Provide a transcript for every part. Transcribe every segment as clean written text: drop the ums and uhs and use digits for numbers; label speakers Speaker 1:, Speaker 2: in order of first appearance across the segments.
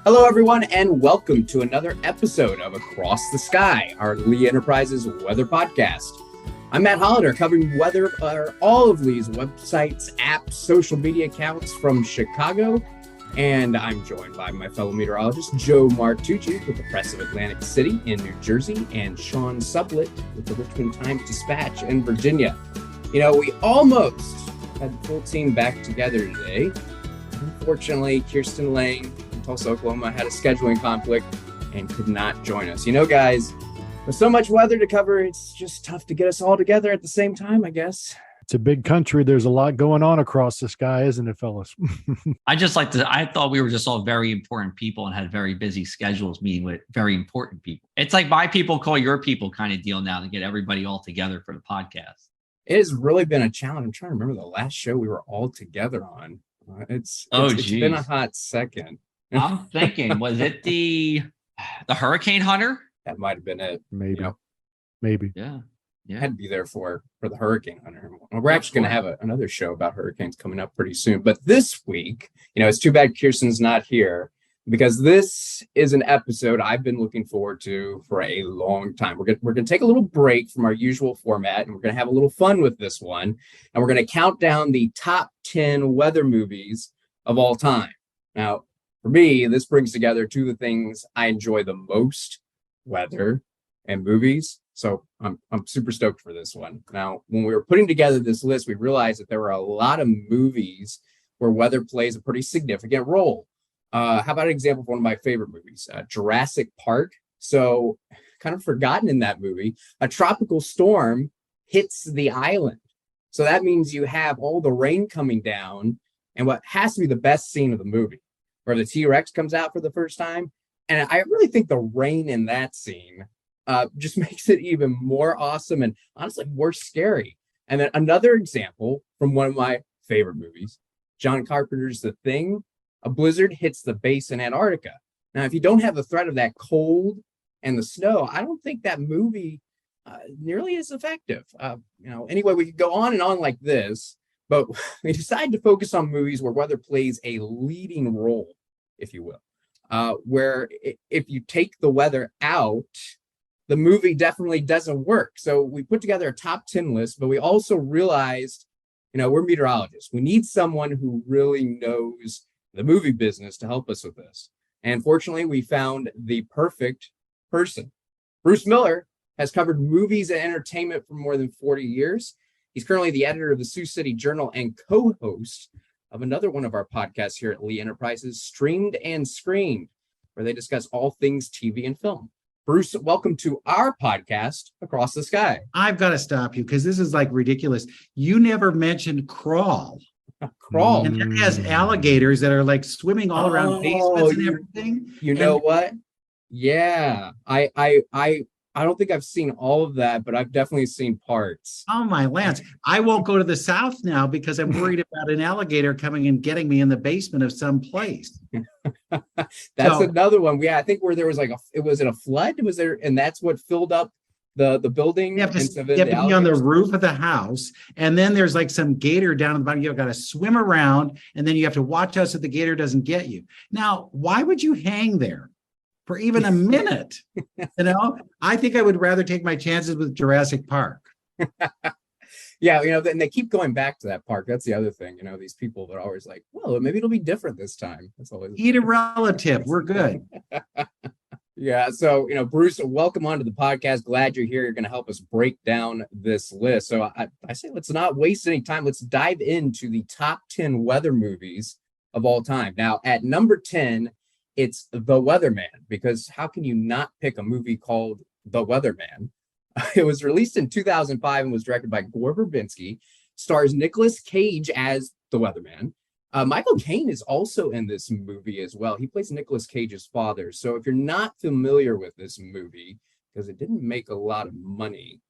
Speaker 1: Hello, everyone, and welcome to another episode of Across the Sky, our Lee Enterprises weather podcast. I'm Matt Hollander, covering weather for all of Lee's websites, apps, social media accounts from Chicago, and I'm joined by my fellow meteorologist, Joe Martucci with the Press of Atlantic City in New Jersey, and Sean Sublett with the Richmond Times-Dispatch in Virginia. You know, we almost had the full team back together today. Unfortunately, Kirsten Lang from Tulsa, Oklahoma had a scheduling conflict and could not join us. You know, guys, with so much weather to cover, it's just tough to get us all together at the same time, I guess.
Speaker 2: It's a big country. There's a lot going on across the sky, isn't it, fellas?
Speaker 3: I thought we were just all very important people and had very busy schedules meeting with very important people. It's like my people call your people kind of deal now to get everybody all together for the podcast.
Speaker 1: It has really been a challenge. I'm trying to remember the last show we were all together on. It's been a hot second.
Speaker 3: I'm thinking, was it the Hurricane Hunter?
Speaker 1: That might have been it.
Speaker 2: Maybe.
Speaker 1: You know?
Speaker 2: Maybe.
Speaker 3: Yeah.
Speaker 1: Had to be there for the Hurricane Hunter. We're actually going to have another show about hurricanes coming up pretty soon. But this week, you know, it's too bad Kirsten's not here, because this is an episode I've been looking forward to for a long time. We're going to take a little break from our usual format, and we're going to have a little fun with this one. And we're going to count down the top 10 weather movies of all time. Now, for me, this brings together two of the things I enjoy the most: weather and movies. So I'm super stoked for this one. Now, when we were putting together this list, we realized that there were a lot of movies where weather plays a pretty significant role. How about an example of one of my favorite movies, Jurassic Park? So, kind of forgotten in that movie, a tropical storm hits the island. So that means you have all the rain coming down, and what has to be the best scene of the movie, where the T-Rex comes out for the first time. And I really think the rain in that scene just makes it even more awesome and honestly more scary. And then another example from one of my favorite movies, John Carpenter's The Thing. A blizzard hits the base in Antarctica. Now, if you don't have the threat of that cold and the snow, I don't think that movie nearly is effective. Anyway, we could go on and on like this, but we decided to focus on movies where weather plays a leading role, if you will, where if you take the weather out, the movie definitely doesn't work. So we put together a top 10 list, but we also realized, we're meteorologists. We need someone who really knows the movie business to help us with this. And fortunately, we found the perfect person. Bruce Miller has covered movies and entertainment for more than 40 years. He's currently the editor of the Sioux City Journal and co-host of another one of our podcasts here at Lee Enterprises, Streamed and Screened, where they discuss all things TV and film. Bruce, welcome to our podcast, Across the Sky.
Speaker 4: I've got to stop you because this is like ridiculous. You never mentioned Crawl.
Speaker 1: Crawl.
Speaker 4: And that has alligators that are like swimming all around basements and everything.
Speaker 1: You know what? Yeah. I don't think I've seen all of that, but I've definitely seen parts.
Speaker 4: Oh my lands. I won't go to the South now because I'm worried about an alligator coming and getting me in the basement of some place.
Speaker 1: That's another one. Yeah, I think where there was was it a flood? Was there, and that's what filled up the building.
Speaker 4: You have to be on the roof of the house, and then there's like some gator down at the bottom. You've got to swim around, and then you have to watch out so the gator doesn't get you. Now, why would you hang there for even a minute? I think I would rather take my chances with Jurassic Park.
Speaker 1: Yeah, and they keep going back to that park. That's the other thing. These people that are always like, well, maybe it'll be different this time. That's always
Speaker 4: eat a relative. We're good.
Speaker 1: Yeah. So, Bruce, welcome onto the podcast. Glad you're here. You're going to help us break down this list. So I say, let's not waste any time. Let's dive into the top 10 weather movies of all time. Now, at number 10, it's The Weatherman, because how can you not pick a movie called The Weatherman? It was released in 2005 and was directed by Gore Verbinski, stars Nicolas Cage as The Weatherman. Michael Caine is also in this movie as well. He plays Nicolas Cage's father. So if you're not familiar with this movie, because it didn't make a lot of money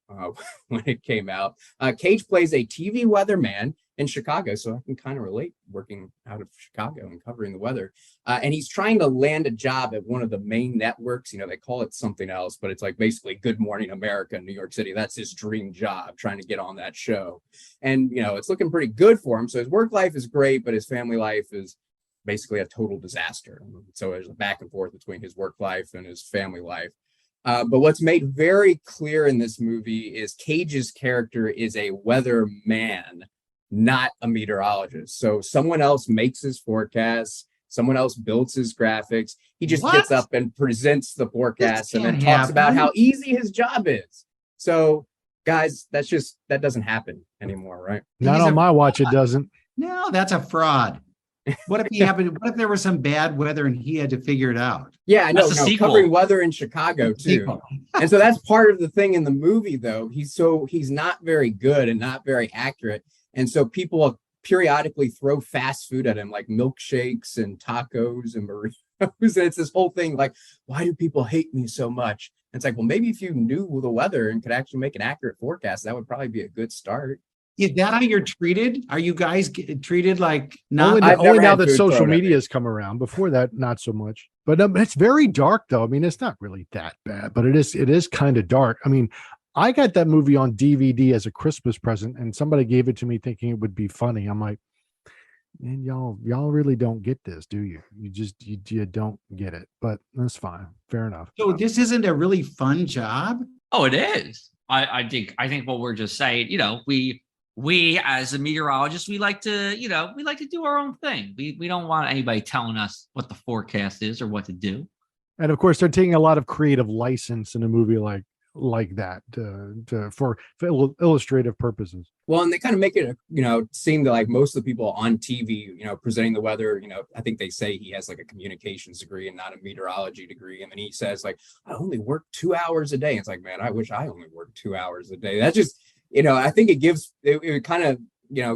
Speaker 1: when it came out, Cage plays a TV weatherman in Chicago. So I can kind of relate working out of Chicago and covering the weather. And he's trying to land a job at one of the main networks. They call it something else, but it's like basically Good Morning America in New York City. That's his dream job, trying to get on that show. And, it's looking pretty good for him. So his work life is great, but his family life is basically a total disaster. So there's a back and forth between his work life and his family life. But what's made very clear in this movie is Cage's character is a weatherman, not a meteorologist. So someone else makes his forecasts, someone else builds his graphics. He just gets up and presents the forecast and then talks about how easy his job is. So guys, that doesn't happen anymore, right?
Speaker 2: Not on my watch, it doesn't.
Speaker 4: No, that's a fraud. What if there was some bad weather and he had to figure it out?
Speaker 1: Yeah, I know. Covering weather in Chicago too. And so that's part of the thing in the movie, though. He's not very good and not very accurate. And so people will periodically throw fast food at him, like milkshakes and tacos and burritos. And it's this whole thing like, why do people hate me so much? And it's like, well, maybe if you knew the weather and could actually make an accurate forecast, that would probably be a good start.
Speaker 4: Is that how you're treated? Are you guys treated like not?
Speaker 2: Only now that social media has come around. Before that, not so much. But it's very dark, though. I mean, it's not really that bad, but it is kind of dark. I mean, I got that movie on DVD as a Christmas present, and somebody gave it to me thinking it would be funny. I'm like, man, y'all really don't get this, do you? You don't get it. But that's fine. Fair enough.
Speaker 4: So this isn't a really fun job?
Speaker 3: Oh, it is. I think what we're just saying, we as a meteorologist, we like to do our own thing. We don't want anybody telling us what the forecast is or what to do.
Speaker 2: And of course, they're taking a lot of creative license in a movie like that for illustrative purposes.
Speaker 1: Well, and they kind of make it, seem that like most of the people on TV, presenting the weather, I think they say he has like a communications degree and not a meteorology degree. And then he says like, I only work 2 hours a day. It's like, man, I wish I only worked 2 hours a day. That's just, I think it kind of,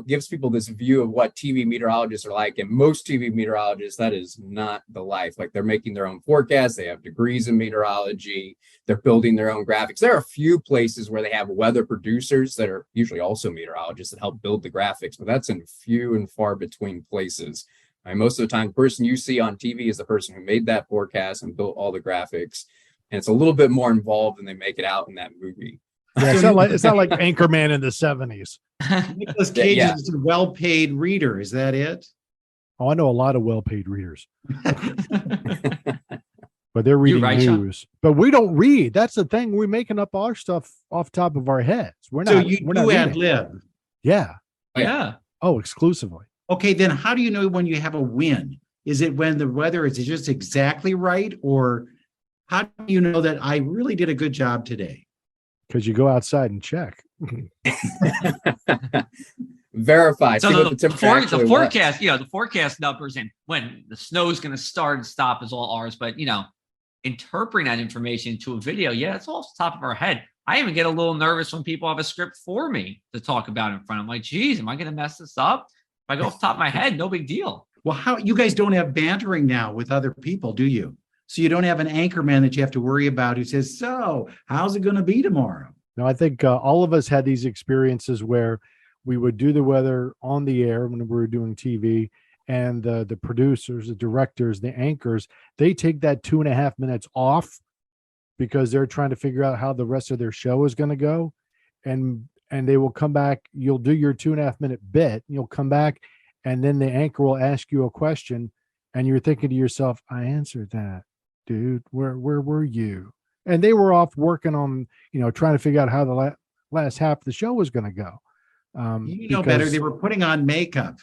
Speaker 1: gives people this view of what TV meteorologists are like. And most TV meteorologists, that is not the life. Like they're making their own forecasts. They have degrees in meteorology. They're building their own graphics. There are a few places where they have weather producers that are usually also meteorologists that help build the graphics, but that's in few and far between places. Most of the time, the person you see on TV is the person who made that forecast and built all the graphics. And it's a little bit more involved than they make it out in that movie.
Speaker 2: Yeah, it's not like Anchorman in the 70s.
Speaker 4: Nicolas Cage is a well-paid reader. Is that it?
Speaker 2: Oh, I know a lot of well-paid readers. But they're reading news. Sean. But we don't read. That's the thing. We're making up our stuff off top of our heads. We're not.
Speaker 4: So you ad lib.
Speaker 2: Yeah.
Speaker 3: Yeah.
Speaker 2: Oh, exclusively.
Speaker 4: Okay, then how do you know when you have a win? Is it when the weather is just exactly right? Or how do you know that I really did a good job today?
Speaker 2: Because you go outside and check.
Speaker 1: Verify.
Speaker 3: So the forecast, the forecast numbers and when the snow is going to start and stop is all ours. But, interpreting that information into a video, it's all off the top of our head. I even get a little nervous when people have a script for me to talk about in front. I'm like, geez, am I going to mess this up? If I go off the top of my head, no big deal.
Speaker 4: Well, how you guys don't have bantering now with other people, do you? So you don't have an anchorman that you have to worry about who says, so how's it going to be tomorrow?
Speaker 2: No, I think all of us had these experiences where we would do the weather on the air when we were doing TV, and the producers, the directors, the anchors, they take that 2.5 minutes off because they're trying to figure out how the rest of their show is going to go. And they will come back. You'll do your 2.5 minute bit. You'll come back, and then the anchor will ask you a question, and you're thinking to yourself, I answered that. Dude, where were you? And they were off working on, trying to figure out how the last half of the show was going to go.
Speaker 4: Better. They were putting on makeup,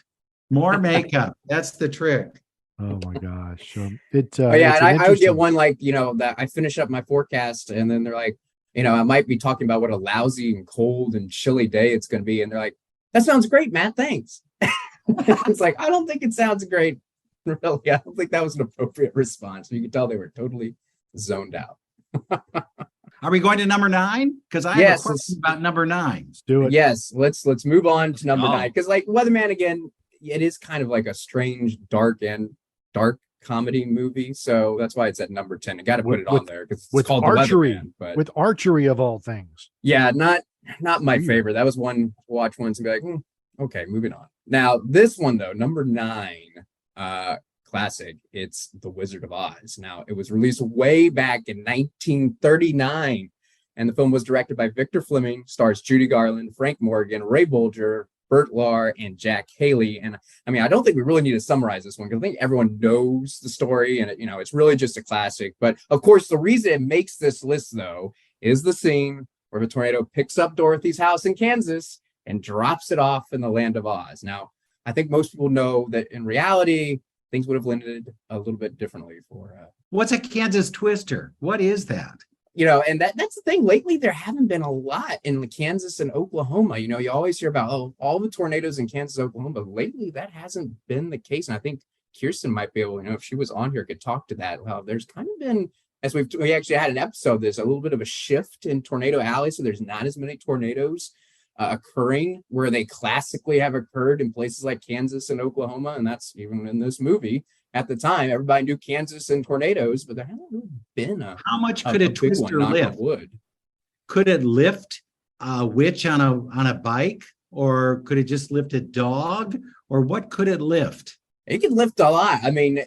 Speaker 4: more makeup. That's the trick.
Speaker 2: Oh my gosh.
Speaker 1: And I would get one like, that I finish up my forecast and then they're like, I might be talking about what a lousy and cold and chilly day it's going to be. And they're like, that sounds great, Matt. Thanks. It's like, I don't think it sounds great. Really, I don't think that was an appropriate response. You could tell they were totally zoned out.
Speaker 4: Are we going to number 9? Because I have a question about number 9.
Speaker 2: Let's do it.
Speaker 1: Yes, let's move on to number 9. Because like Weatherman, again, it is kind of like a strange, dark comedy movie. So that's why it's at number 10. I got to put it on there because it's called
Speaker 2: archery.
Speaker 1: The Weatherman, but
Speaker 2: with archery of all things.
Speaker 1: Yeah, not my favorite. That was one to watch once and be like, okay, moving on. Now this one though, number 9. Classic. It's The Wizard of Oz. Now, it was released way back in 1939, and the film was directed by Victor Fleming, stars Judy Garland, Frank Morgan, Ray Bolger, Burt Lahr and Jack Haley. And I mean, I don't think we really need to summarize this one because I think everyone knows the story and it's really just a classic. But of course, the reason it makes this list, though, is the scene where the tornado picks up Dorothy's house in Kansas and drops it off in the land of Oz. Now, I think most people know that in reality, things would have landed a little bit differently for.
Speaker 4: What's a Kansas twister? What is that?
Speaker 1: And that's the thing. Lately, there haven't been a lot in Kansas and Oklahoma. You always hear about all the tornadoes in Kansas, Oklahoma. But lately, that hasn't been the case. And I think Kirsten might be able, if she was on here, could talk to that. Well, there's kind of been, as we actually had an episode, there's a little bit of a shift in Tornado Alley. So there's not as many tornadoes occurring where they classically have occurred in places like Kansas and Oklahoma. And that's even in this movie. At the time, everybody knew Kansas and tornadoes, but there hasn't really been
Speaker 4: How much could a twister lift? Could it lift a witch on a bike, or could it just lift a dog, or what could it lift?
Speaker 1: It can lift a lot. I mean,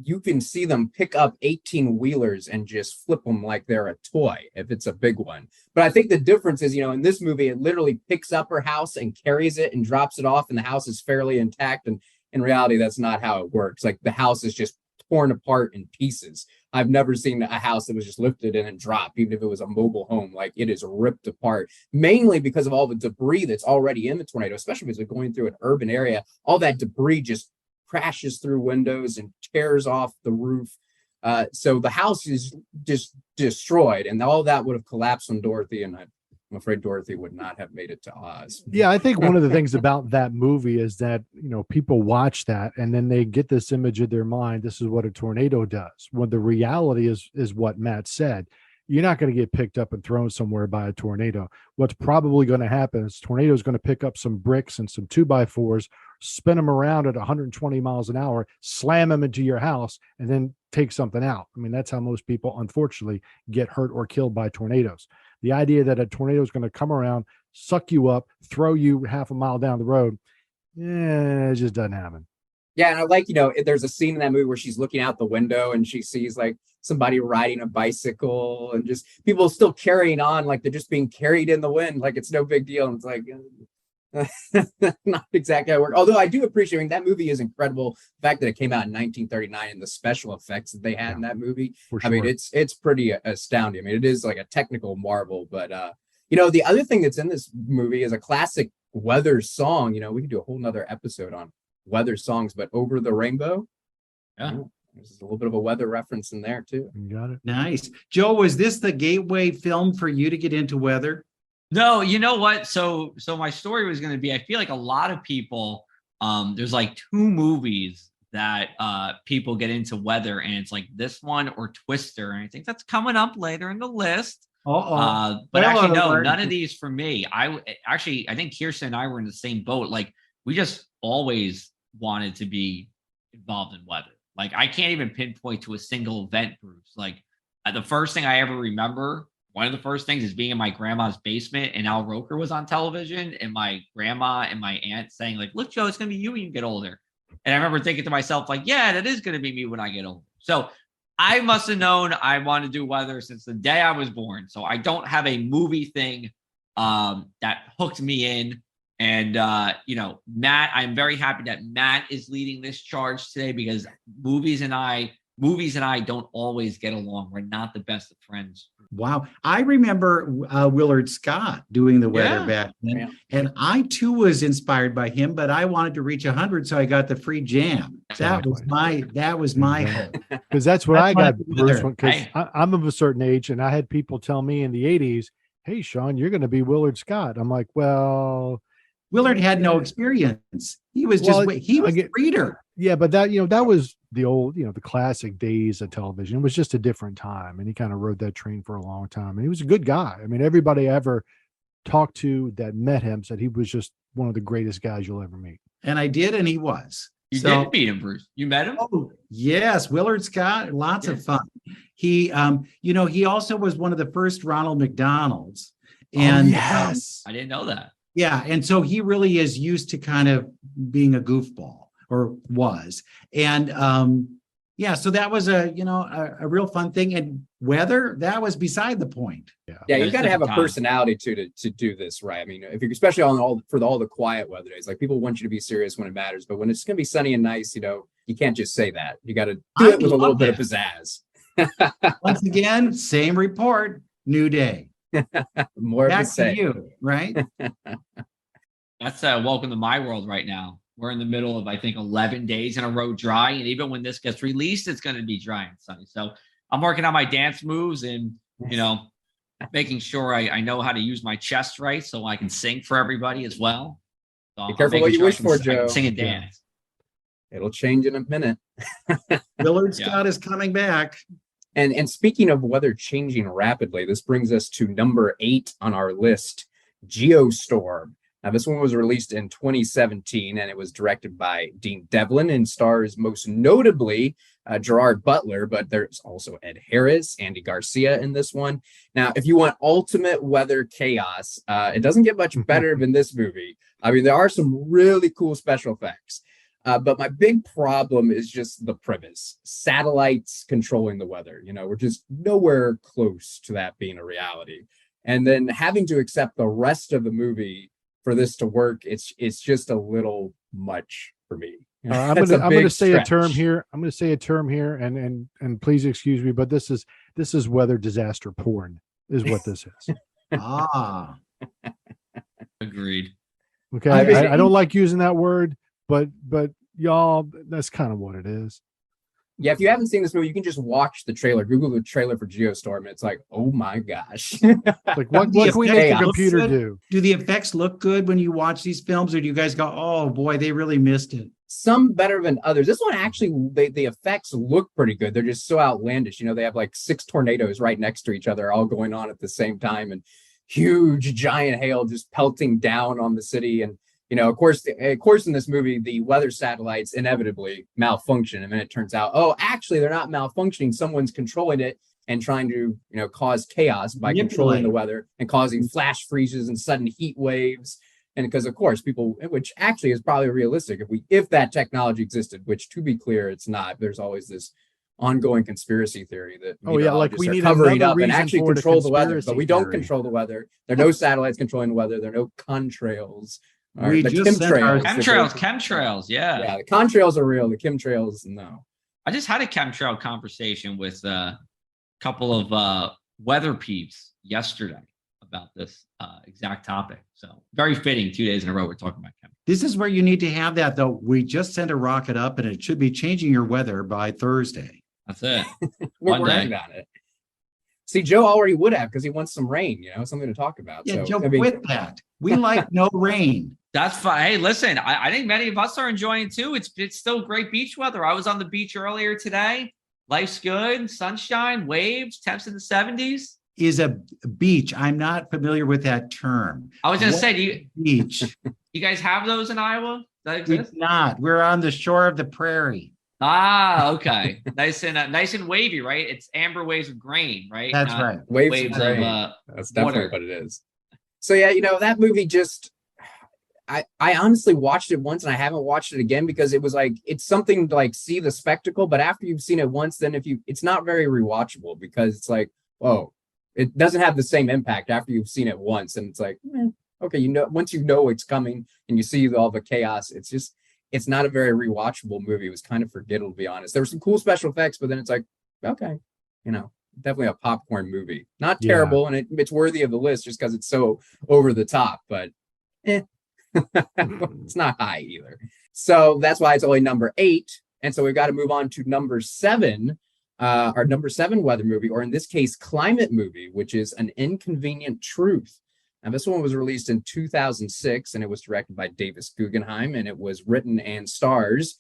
Speaker 1: you can see them pick up 18-wheelers and just flip them like they're a toy if it's a big one. But I think the difference is, in this movie, it literally picks up her house and carries it and drops it off, and the house is fairly intact. And in reality, that's not how it works. Like, the house is just torn apart in pieces. I've never seen a house that was just lifted and then dropped, even if it was a mobile home. Like, it is ripped apart, mainly because of all the debris that's already in the tornado, especially as we're going through an urban area. All that debris just crashes through windows and tears off the roof. So the house is just destroyed, and all that would have collapsed on Dorothy, and I'm afraid Dorothy would not have made it to Oz.
Speaker 2: Yeah, I think one of the things about that movie is that, people watch that and then they get this image in their mind. This is what a tornado does. When the reality is what Matt said. You're not going to get picked up and thrown somewhere by a tornado. What's probably going to happen is tornado is going to pick up some bricks and some 2x4s, spin them around at 120 miles an hour, slam them into your house, and then take something out. I mean, that's how most people, unfortunately, get hurt or killed by tornadoes. The idea that a tornado is going to come around, suck you up, throw you half a mile down the road, it just doesn't happen.
Speaker 1: Yeah, and I like, there's a scene in that movie where she's looking out the window and she sees like somebody riding a bicycle and just people still carrying on like they're just being carried in the wind, like it's no big deal. And it's like, not exactly how it works. Although I do appreciate that movie is incredible. The fact that it came out in 1939 and the special effects that they had in that movie.
Speaker 2: For sure.
Speaker 1: I mean, it's pretty astounding. I mean, it is like a technical marvel. But, the other thing that's in this movie is a classic weather song. We could do a whole nother episode on weather songs, but Over the Rainbow.
Speaker 3: Yeah.
Speaker 1: There's a little bit of a weather reference in there too.
Speaker 2: You got it.
Speaker 4: Nice. Joe, was this the gateway film for you to get into weather?
Speaker 3: No, you know what? So my story was going to be, I feel like a lot of people, there's like two movies that people get into weather, and it's like this one or Twister. And I think that's coming up later in the list. But actually, no, none of these for me. I think Kirsten and I were in the same boat. Like, we just always wanted to be involved in weather. Like, I can't even pinpoint to a single event, Bruce. Like, the first thing I ever remember, one of the first things is being in my grandma's basement and Al Roker was on television, and my grandma and my aunt saying like, look, Joe, it's going to be you when you get older. And I remember thinking to myself, like, yeah, that is going to be me when I get older. So I must have known I wanted to do weather since the day I was born. So I don't have a movie thing that hooked me in. And, Matt, I'm very happy that Matt is leading this charge today, because movies and I don't always get along. We're not the best of friends.
Speaker 4: Wow. I remember Willard Scott doing the weather back then. Yeah. And I too was inspired by him, but I wanted to reach 100. So I got the free jam. That was my hope.
Speaker 2: Because that's what I got, Bruce, because I'm of a certain age, and I had people tell me in the 80s, hey, Sean, you're going to be Willard Scott. I'm like, well,
Speaker 4: Willard had no experience. He was just a reader.
Speaker 2: Yeah, but that was the old, the classic days of television. It was just a different time, and he kind of rode that train for a long time. And he was a good guy. I mean, everybody I ever talked to that met him said he was just one of the greatest guys you'll ever meet.
Speaker 4: And I did, and he was.
Speaker 3: You did meet him, Bruce. You met him?
Speaker 4: Oh, yes, Willard Scott. Lots of fun. He, he also was one of the first Ronald McDonalds. And
Speaker 3: yes, I didn't know that.
Speaker 4: Yeah, and so he really is used to kind of being a goofball, or was. And Yeah, so that was a real fun thing. And weather, that was beside the point.
Speaker 1: Yeah, you
Speaker 3: There's
Speaker 1: got to have a
Speaker 3: different
Speaker 1: personality to do this right. I mean, if you're especially on all the quiet weather days, like people want you to be serious when it matters, but when it's going to be sunny and nice, you can't just say that. You got to do it with a little bit of pizzazz.
Speaker 4: Once again, same report, new day.
Speaker 1: More
Speaker 4: Back
Speaker 1: of the same.
Speaker 4: to you, right?
Speaker 3: That's welcome to my world right now. We're in the middle of, I think, 11 days in a row dry. And even when this gets released, it's going to be dry and sunny. So I'm working on my dance moves and, making sure I know how to use my chest right so I can sing for everybody as well. So
Speaker 1: Be careful what you wish for,
Speaker 3: I can
Speaker 1: Joe.
Speaker 3: sing and dance.
Speaker 1: It'll change in a minute.
Speaker 4: Willard Scott is coming back.
Speaker 1: And speaking of weather changing rapidly, this brings us to number 8 on our list, Geostorm. Now, this one was released in 2017, and it was directed by Dean Devlin and stars most notably Gerard Butler, but there's also Ed Harris, Andy Garcia in this one. Now, if you want ultimate weather chaos, it doesn't get much better than this movie. I mean, there are some really cool special effects. But my big problem is just the premise. Satellites controlling the weather. We're just nowhere close to that being a reality. And then having to accept the rest of the movie for this to work, it's just a little much for me.
Speaker 2: I'm going to say a term here. I'm going to say a term here, and please excuse me, but this is weather disaster porn, is what this is.
Speaker 3: Agreed.
Speaker 2: Okay, I don't like using that word, but y'all, that's kind of what it is.
Speaker 1: Yeah, if you haven't seen this movie, you can just watch the trailer. Google the trailer for Geostorm, and it's like, oh my gosh!
Speaker 2: Like, what can we make the computer do?
Speaker 4: Do the effects look good when you watch these films, or do you guys go, "Oh boy, they really missed it"?
Speaker 1: Some better than others. This one actually, the effects look pretty good. They're just so outlandish. They have like 6 tornadoes right next to each other, all going on at the same time, and huge giant hail just pelting down on the city. And of course, in this movie, the weather satellites inevitably malfunction, and then it turns out, oh, actually, they're not malfunctioning. Someone's controlling it and trying to, cause chaos by controlling the weather and causing flash freezes and sudden heat waves. And because, of course, people, which actually is probably realistic if that technology existed, which, to be clear, it's not. There's always this ongoing conspiracy theory that
Speaker 2: like we need
Speaker 1: covering up and
Speaker 2: reason
Speaker 1: actually
Speaker 2: for
Speaker 1: control the weather, but we don't
Speaker 2: theory.
Speaker 1: control the weather. There are no satellites controlling the weather. There are no contrails.
Speaker 4: We
Speaker 1: the
Speaker 4: just sent our-
Speaker 3: Chemtrails, yeah.
Speaker 1: Yeah, the contrails are real. The chemtrails, no.
Speaker 3: I just had a chemtrail conversation with a couple of weather peeps yesterday about this exact topic. So very fitting. 2 days in a row, we're talking about chemtrails.
Speaker 4: This is where you need to have that, though. We just sent a rocket up, and it should be changing your weather by Thursday.
Speaker 3: That's it.
Speaker 1: We're working on it. See, Joe already would have because he wants some rain, something to talk about.
Speaker 4: Yeah,
Speaker 1: so,
Speaker 4: Joe, quit that. We like no rain.
Speaker 3: That's fine. Hey, listen, I think many of us are enjoying it too. It's still great beach weather. I was on the beach earlier today. Life's good, sunshine, waves, temps in the 70s.
Speaker 4: Is a beach. I'm not familiar with that term.
Speaker 3: I was going to say, do
Speaker 4: beach?
Speaker 3: you guys have those in Iowa? That
Speaker 4: We
Speaker 3: exist?
Speaker 4: do not. We're on the shore of the prairie.
Speaker 3: Ah, okay. nice and wavy, right? It's amber waves of grain, right?
Speaker 4: That's
Speaker 3: Not
Speaker 4: right.
Speaker 1: waves of rain. That's definitely
Speaker 3: water.
Speaker 1: what it is. So yeah, that movie just. I honestly watched it once and I haven't watched it again because it was like it's something to like see the spectacle, but after you've seen it once, then it's not very rewatchable because it's like, oh, it doesn't have the same impact after you've seen it once, and it's like, okay, once you know it's coming and you see all the chaos, it's not a very rewatchable movie. It was kind of forgettable, to be honest. There were some cool special effects, but then it's like, okay, definitely a popcorn movie. Not terrible, and it's worthy of the list just because it's so over the top, but it's not high either. So that's why it's only number 8. And so we've got to move on to number 7, our number 7 weather movie, or in this case, climate movie, which is An Inconvenient Truth. Now, this one was released in 2006, and it was directed by Davis Guggenheim, and it was written and stars,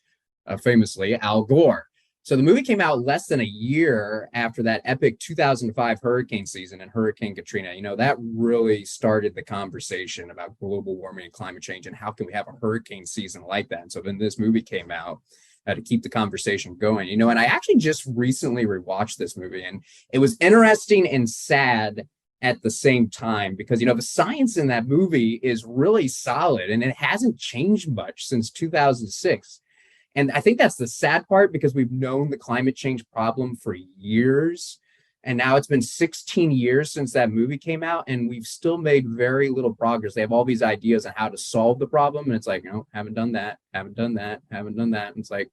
Speaker 1: famously, Al Gore. So the movie came out less than a year after that epic 2005 hurricane season and Hurricane Katrina. That really started the conversation about global warming and climate change and how can we have a hurricane season like that. And so then this movie came out to keep the conversation going, and I actually just recently rewatched this movie, and it was interesting and sad at the same time because, the science in that movie is really solid and it hasn't changed much since 2006. And I think that's the sad part, because we've known the climate change problem for years. And now it's been 16 years since that movie came out, and we've still made very little progress. They have all these ideas on how to solve the problem. And it's like, no, haven't done that, haven't done that, haven't done that. And it's like,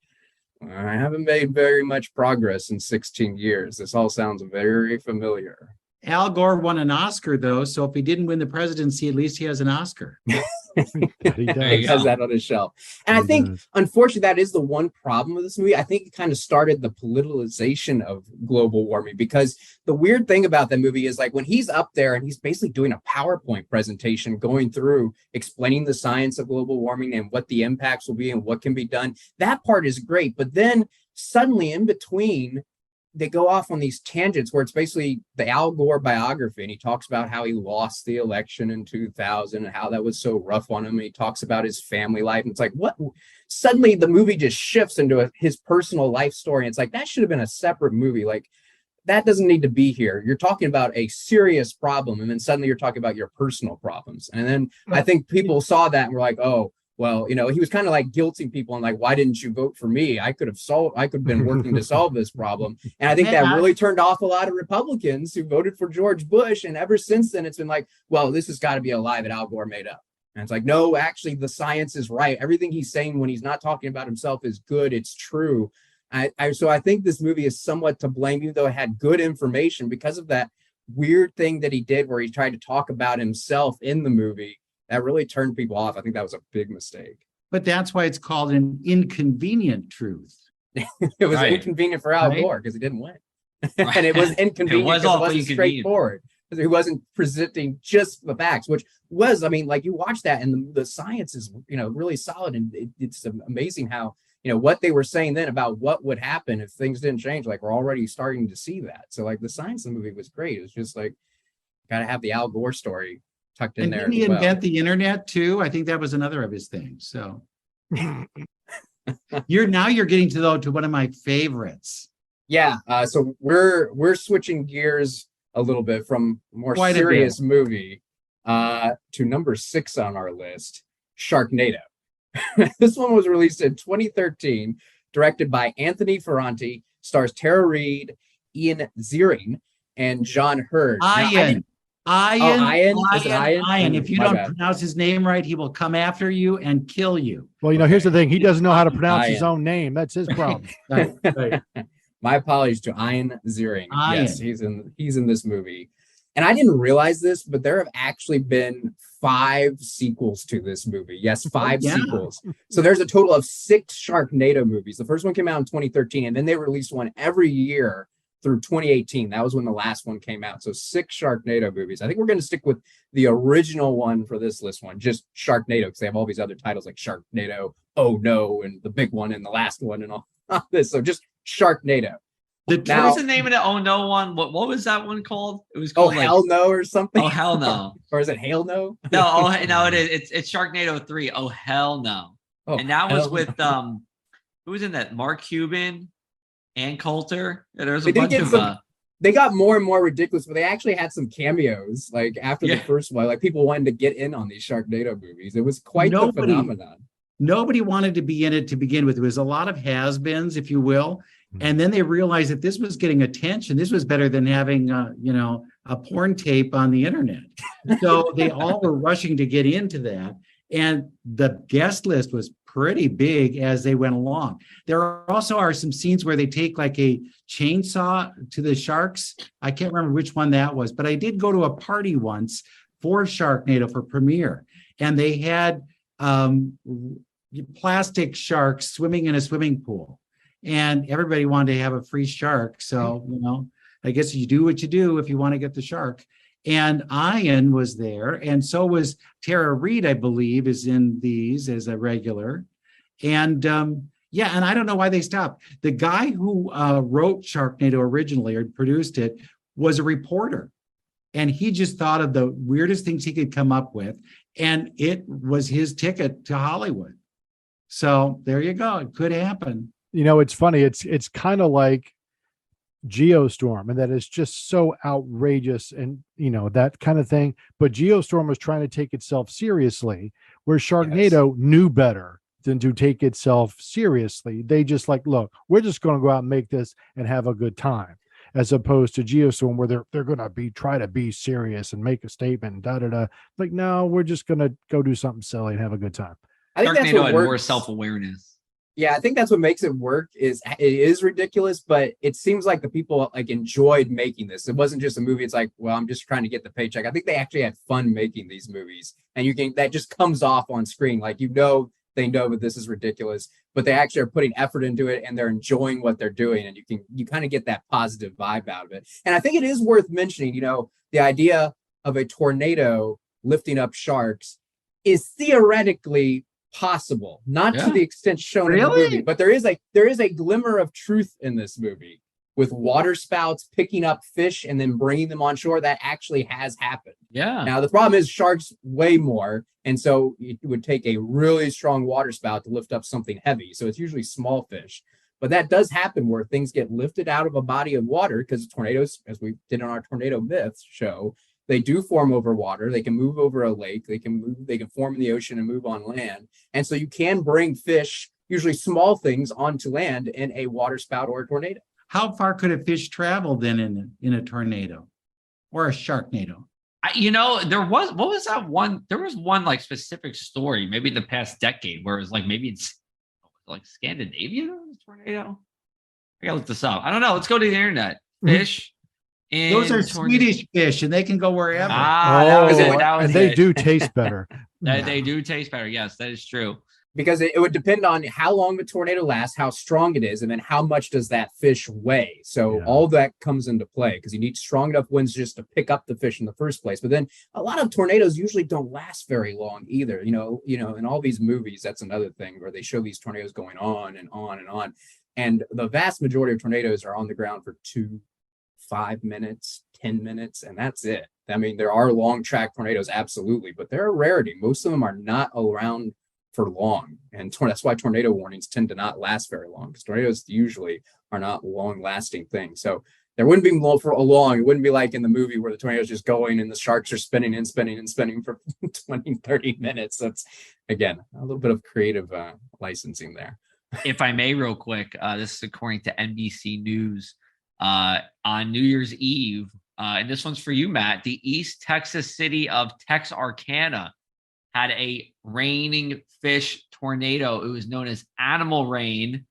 Speaker 1: I haven't made very much progress in 16 years. This all sounds very familiar.
Speaker 4: Al Gore won an Oscar, though. So if he didn't win the presidency, at least he has an Oscar.
Speaker 2: He
Speaker 1: He has that on his shelf. And I think, unfortunately, that is the one problem with this movie. I think it kind of started the politicization of global warming, because the weird thing about that movie is, like, when he's up there and he's basically doing a PowerPoint presentation going through explaining the science of global warming and what the impacts will be and what can be done, that part is great. But then suddenly in between, they go off on these tangents where it's basically the Al Gore biography, and he talks about how he lost the election in 2000 and how that was so rough on him. And he talks about his family life, and it's like, what? Suddenly the movie just shifts into his personal life story. And it's like, that should have been a separate movie. Like, that doesn't need to be here. You're talking about a serious problem, and then suddenly you're talking about your personal problems. And then I think people saw that and were like, oh, well, you know, he was kind of like guilting people and like, why didn't you vote for me? I could have been working to solve this problem. And I think that really turned off a lot of Republicans who voted for George Bush. And ever since then, it's been like, well, this has got to be a lie that Al Gore made up. And it's like, no, actually, the science is right. Everything he's saying when he's not talking about himself is good. It's true. So I think this movie is somewhat to blame, even though it had good information, because of that weird thing that he did where he tried to talk about himself in the movie. That really turned people off. I think that was a big mistake.
Speaker 4: But that's why it's called an inconvenient truth.
Speaker 1: It was inconvenient for Al Gore because he didn't win. And it was inconvenient because it wasn't straightforward. Because he wasn't presenting just the facts, which was, I mean, like, you watch that and the science is, you know, really solid. And it's amazing how, you know, what they were saying then about what would happen if things didn't change. Like, we're already starting to see that. So, like, the science in the movie was great. It was just like, got to have the Al Gore story tucked in there.
Speaker 4: Didn't he invent the internet too? I think that was another of his things. So you're getting to one of my favorites.
Speaker 1: Yeah. So we're switching gears a little bit from more serious movie to number 6 on our list, Sharknado. This one was released in 2013, directed by Anthony Ferranti, stars Tara Reid, Ian Ziering, and John Hurd.
Speaker 4: Ian.
Speaker 1: Is it Ian?
Speaker 4: If you don't pronounce his name right, he will come after you and kill you.
Speaker 2: Well, you know, here's the thing. He doesn't know how to pronounce his own name. That's his problem.
Speaker 4: Right.
Speaker 1: My apologies to Ian Ziering. Yes, he's in this movie. And I didn't realize this, but there have actually been 5 sequels to this movie. Yes, 5 sequels. So there's a total of 6 Sharknado movies. The first one came out in 2013, and then they released one every year through 2018. That was when the last one came out. So 6 Sharknado movies. I think we're going to stick with the original one for this list one, just Sharknado, because they have all these other titles like Sharknado, Oh No, and the big one and the last one and all this. So just Sharknado.
Speaker 3: What was the name of the Oh No one? What was that one called? It was called
Speaker 1: Hell No or something.
Speaker 3: Oh Hell No.
Speaker 1: Or is it Hail No?
Speaker 3: No, no, it is. It's Sharknado 3. Oh Hell No.
Speaker 1: Oh,
Speaker 3: and that was with who was in that? Mark Cuban. Ann Coulter. There was a bunch of
Speaker 1: they got more and more ridiculous, but they actually had some cameos like after the first one. Like, people wanted to get in on these Sharknado movies. It was quite the phenomenon.
Speaker 4: Nobody wanted to be in it to begin with. It was a lot of has-beens, if you will. And then they realized that this was getting attention. This was better than having a porn tape on the internet. So they all were rushing to get into that. And the guest list was pretty big as they went along. There also are some scenes where they take like a chainsaw to the sharks. I can't remember which one that was, but I did go to a party once for Sharknado for premiere, and they had plastic sharks swimming in a swimming pool, and everybody wanted to have a free shark. So, you know, I guess you do what you do if you want to get the shark. And Ian was there, and so was Tara Reid, I believe, is in these as a regular. And and I don't know why they stopped. The guy who wrote Sharknado originally or produced it was a reporter, and he just thought of the weirdest things he could come up with, and it was his ticket to Hollywood. So there you go. It could happen.
Speaker 2: You know, it's funny. It's kind of like Geostorm, and that is just so outrageous and, you know, that kind of thing. But Geostorm was trying to take itself seriously, where Sharknado knew better than to take itself seriously. They just like, look, we're just going to go out and make this and have a good time, as opposed to Geostorm, where they're going to try to be serious and make a statement and da da da. Like, no, we're just going to go do something silly and have a good time.
Speaker 1: I think that's
Speaker 3: Sharknado
Speaker 1: what
Speaker 3: had
Speaker 1: works.
Speaker 3: more self-awareness.
Speaker 1: Yeah, I think that's what makes it work. Is it is ridiculous, but it seems like the people like enjoyed making this. It wasn't just a movie. It's like, well, I'm just trying to get the paycheck. I think they actually had fun making these movies, and that just comes off on screen. Like, they know that this is ridiculous, but they actually are putting effort into it, and they're enjoying what they're doing, and you kind of get that positive vibe out of it. And I think it is worth mentioning. The idea of a tornado lifting up sharks is theoretically possible, not to the extent shown in the movie, but there is a glimmer of truth in this movie with water spouts picking up fish and then bringing them on shore. That actually has happened.
Speaker 3: Yeah.
Speaker 1: Now the problem is sharks weigh more, and so it would take a really strong water spout to lift up something heavy. So it's usually small fish, but that does happen where things get lifted out of a body of water, because tornadoes, as we did on our tornado myths show, they do form over water. They can move over a lake. They can form in the ocean and move on land. And so you can bring fish, usually small things, onto land in a water spout or a tornado.
Speaker 4: How far could a fish travel then in a tornado or a sharknado?
Speaker 3: There was one like specific story, maybe in the past decade, where it was like, maybe it's like Scandinavia tornado. I gotta look this up. I don't know. Let's go to the internet. Fish.
Speaker 4: Those are Swedish fish, and they can go wherever.
Speaker 3: That was it.
Speaker 2: And they do taste better.
Speaker 3: They do taste better. Yes, that is true.
Speaker 1: Because it would depend on how long the tornado lasts, how strong it is, and then how much does that fish weigh. So all that comes into play, because you need strong enough winds just to pick up the fish in the first place. But then a lot of tornadoes usually don't last very long either. In all these movies, that's another thing where they show these tornadoes going on and on and on. And the vast majority of tornadoes are on the ground for 5 minutes, 10 minutes, and that's it. I mean, there are long track tornadoes, absolutely, but they're a rarity. Most of them are not around for long, and that's why tornado warnings tend to not last very long, because tornadoes usually are not long-lasting things. So there wouldn't be for a long. It wouldn't be like in the movie where the tornado is just going and the sharks are spinning and spinning and spinning for 20, 30 minutes. That's, again, a little bit of creative licensing there.
Speaker 3: If I may, real quick, this is according to NBC News. On New Year's Eve, and this one's for you, Matt, the East Texas city of Texarkana had a raining fish tornado. It was known as Animal Rain,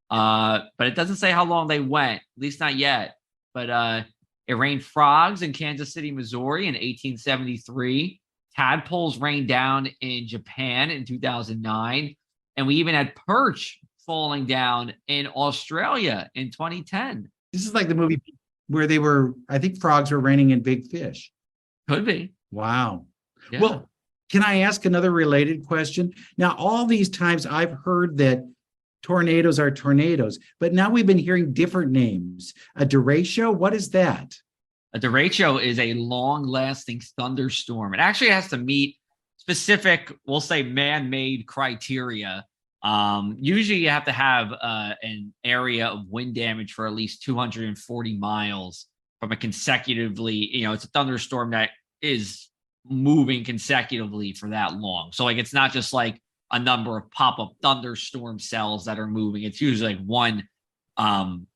Speaker 3: but it doesn't say how long they went, at least not yet. But it rained frogs in Kansas City, Missouri in 1873. Tadpoles rained down in Japan in 2009. And we even had perch falling down in Australia in 2010.
Speaker 4: This is like the movie where I think frogs were raining in big fish.
Speaker 3: Could be.
Speaker 4: Wow.
Speaker 3: Yeah.
Speaker 4: Well, can I ask another related question? Now, all these times I've heard that tornadoes are tornadoes, but now we've been hearing different names. A derecho, what is that?
Speaker 3: A derecho is a long-lasting thunderstorm. It actually has to meet specific, we'll say, man-made criteria. Usually you have to have an area of wind damage for at least 240 miles from a consecutively, it's a thunderstorm that is moving consecutively for that long. So like, it's not just like a number of pop-up thunderstorm cells that are moving. It's usually like one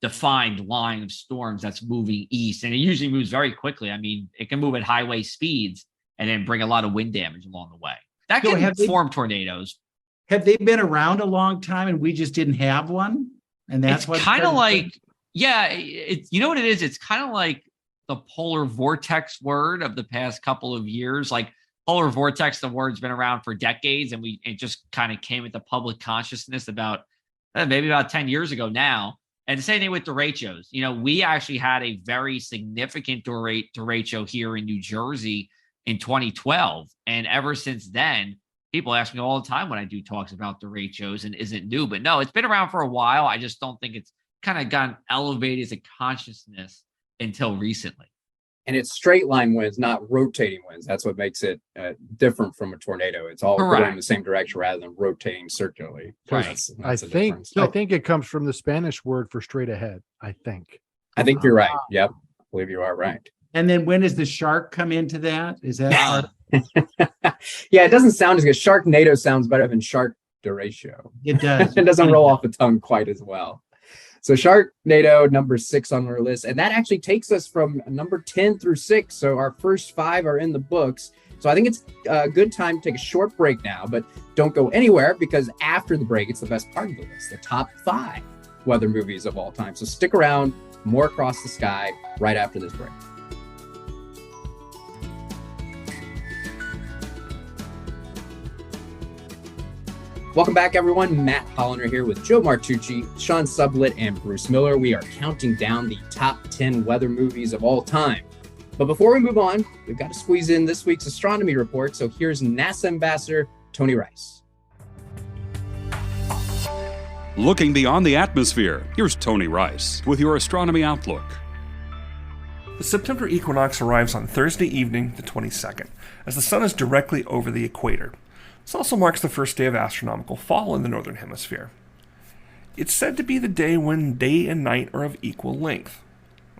Speaker 3: defined line of storms that's moving east, and it usually moves very quickly. I mean, it can move at highway speeds and then bring a lot of wind damage along the way. That can form tornadoes.
Speaker 4: Have they been around a long time and we just didn't have one? And that's
Speaker 3: what kind of like, it's what it is? It's kind of like the polar vortex word of the past couple of years. Like polar vortex, the word's been around for decades, and it just kind of came into public consciousness about maybe about 10 years ago now. And the same thing with derechos. We actually had a very significant derecho here in New Jersey in 2012. And ever since then, people ask me all the time when I do talks about derechos, and isn't new, but no, it's been around for a while. I just don't think it's kind of gotten elevated as a consciousness until recently.
Speaker 1: And it's straight line winds, not rotating winds. That's what makes it different from a tornado. It's all going in the same direction rather than rotating circularly.
Speaker 3: Right.
Speaker 1: That's
Speaker 2: I think it comes from the Spanish word for straight ahead. I think
Speaker 1: you're right. Yep. I believe you are right.
Speaker 4: And then when does the shark come into that? Is that part?
Speaker 1: Yeah, it doesn't sound as good. Sharknado sounds better than shark derecho.
Speaker 4: It does.
Speaker 1: It doesn't roll off the tongue quite as well. So Sharknado, number 6 on our list. And that actually takes us from number 10 through 6. So our first 5 are in the books. So I think it's a good time to take a short break now, but don't go anywhere because after the break, it's the best part of the list, the top 5 weather movies of all time. So stick around, more Across the Sky right after this break. Welcome back, everyone. Matt Hollander here with Joe Martucci, Sean Sublett, and Bruce Miller. We are counting down the top 10 weather movies of all time. But before we move on, we've got to squeeze in this week's astronomy report. So here's NASA Ambassador Tony Rice.
Speaker 5: Looking beyond the atmosphere, here's Tony Rice with your astronomy outlook.
Speaker 6: The September equinox arrives on Thursday evening, the 22nd, as the sun is directly over the equator. This also marks the first day of astronomical fall in the northern hemisphere. It's said to be the day when day and night are of equal length.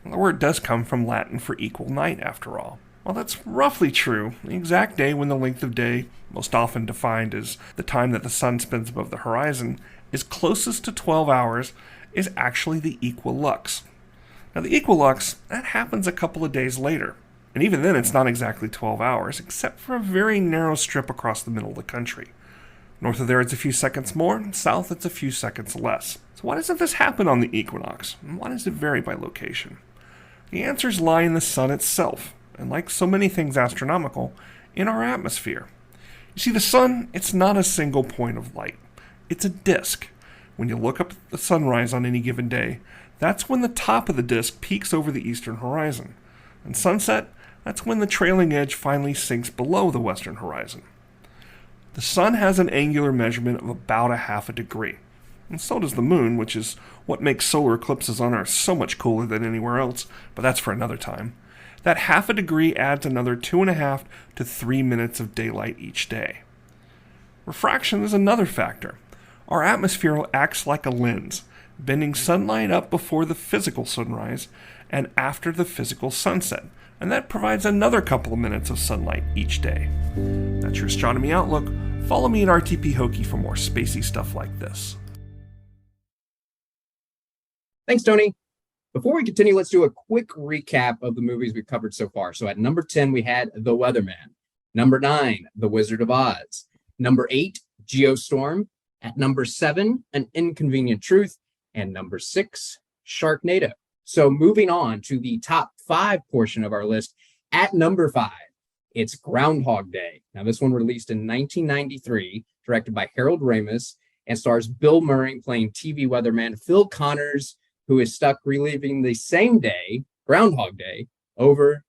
Speaker 6: The word does come from Latin for equal night, after all. While that's roughly true, the exact day when the length of day, most often defined as the time that the sun spends above the horizon, is closest to 12 hours, is actually the equilux. Now the equilux, that happens a couple of days later. And even then, it's not exactly 12 hours, except for a very narrow strip across the middle of the country. North of there, it's a few seconds more, and south, it's a few seconds less. So why doesn't this happen on the equinox? And why does it vary by location? The answers lie in the sun itself, and like so many things astronomical, in our atmosphere. You see, the sun, it's not a single point of light. It's a disk. When you look up at the sunrise on any given day, that's when the top of the disk peaks over the eastern horizon. And sunset, that's when the trailing edge finally sinks below the western horizon. The sun has an angular measurement of about a half a degree. And so does the moon, which is what makes solar eclipses on Earth so much cooler than anywhere else, but that's for another time. That half a degree adds another 2.5 to 3 minutes of daylight each day. Refraction is another factor. Our atmosphere acts like a lens, bending sunlight up before the physical sunrise and after the physical sunset, and that provides another couple of minutes of sunlight each day. That's your astronomy outlook. Follow me at RTP Hokie for more spacey stuff like this.
Speaker 1: Thanks, Tony. Before we continue, let's do a quick recap of the movies we've covered so far. So at number 10, we had The Weatherman. Number 9, The Wizard of Oz. Number 8, Geostorm. At number 7, An Inconvenient Truth. And number 6, Sharknado. So moving on to the top 5 portion of our list, at number 5, it's Groundhog Day. Now, this one released in 1993, directed by Harold Ramis, and stars Bill Murray playing TV weatherman Phil Connors, who is stuck reliving the same day, Groundhog Day, over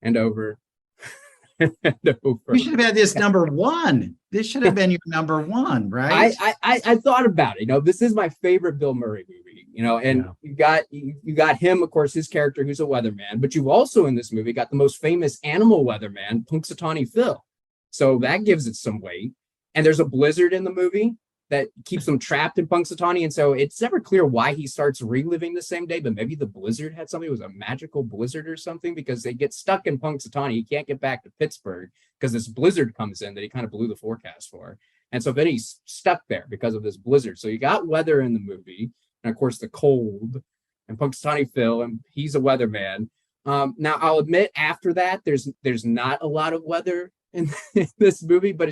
Speaker 1: and over and over.
Speaker 4: We should have had this number 1. This should have been your number 1, right?
Speaker 1: I thought about it. You know, this is my favorite Bill Murray movie. You know, and you got him, of course, his character, who's a weatherman. But you've also in this movie got the most famous animal weatherman, Punxsutawney Phil. So that gives it some weight. And there's a blizzard in the movie that keeps them trapped in Punxsutawney. And so it's never clear why he starts reliving the same day, but maybe the blizzard had something. It was a magical blizzard or something, because they get stuck in Punxsutawney. He can't get back to Pittsburgh because this blizzard comes in that he kind of blew the forecast for. And so then he's stuck there because of this blizzard. So you got weather in the movie, and of course the cold, and Punxsutawney Phil, and he's a weatherman. Now I'll admit after that, there's not a lot of weather in this movie, but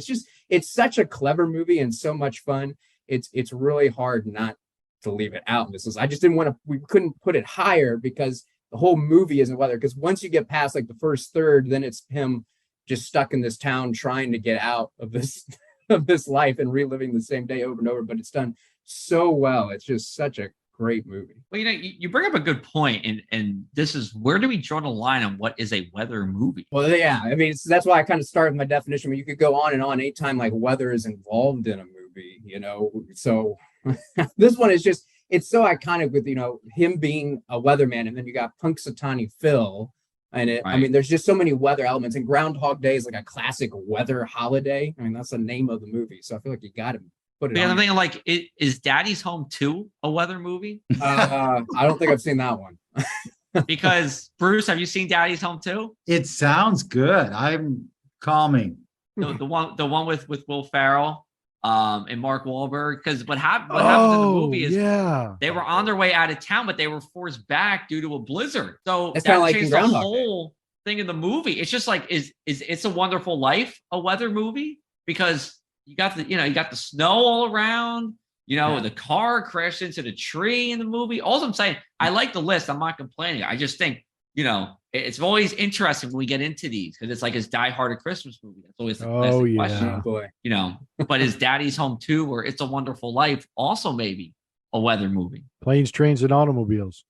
Speaker 1: it's such a clever movie and so much fun. It's really hard not to leave it out. I just didn't want to, we couldn't put it higher because the whole movie isn't weather. Because once you get past like the first third, then it's him just stuck in this town trying to get out of this of this life and reliving the same day over and over. But it's done so well. It's just such a great movie.
Speaker 3: Well, you bring up a good point, and this is, where do we draw the line on what is a weather movie?
Speaker 1: Well, yeah, I mean, that's why I kind of started with my definition. I mean, you could go on and on anytime like weather is involved in a movie, you know. So this one is just, it's so iconic with, you know, him being a weatherman, and then you got Punxsutawney Phil. And it, right. I mean, there's just so many weather elements, and Groundhog Day is like a classic weather holiday. I mean, that's the name of the movie. So I feel like you got to put it on.
Speaker 3: I'm thinking, like, is Daddy's Home 2 a weather movie?
Speaker 1: I don't think I've seen that one.
Speaker 3: Because, Bruce, have you seen Daddy's Home 2?
Speaker 4: It sounds good. I'm calming.
Speaker 3: The one with Will Ferrell. and Mark Wahlberg. Because what happens in the movie is
Speaker 2: yeah,
Speaker 3: they were on their way out of town, but they were forced back due to a blizzard. So
Speaker 1: It's
Speaker 3: that
Speaker 1: kinda like in
Speaker 3: changed the
Speaker 1: Groundhog Day.
Speaker 3: whole thing in the movie. It's just like, is It's a Wonderful Life a weather movie? Because you got the snow all around. The car crashed into the tree in the movie. All I'm saying, I like the list. I'm not complaining. I just think, it's always interesting when we get into these because it's like, is Die Hard a Christmas movie? That's always the classic question.
Speaker 1: Oh, boy.
Speaker 3: But is Daddy's Home 2 or It's a Wonderful Life also maybe a weather movie?
Speaker 2: Planes, Trains, and Automobiles.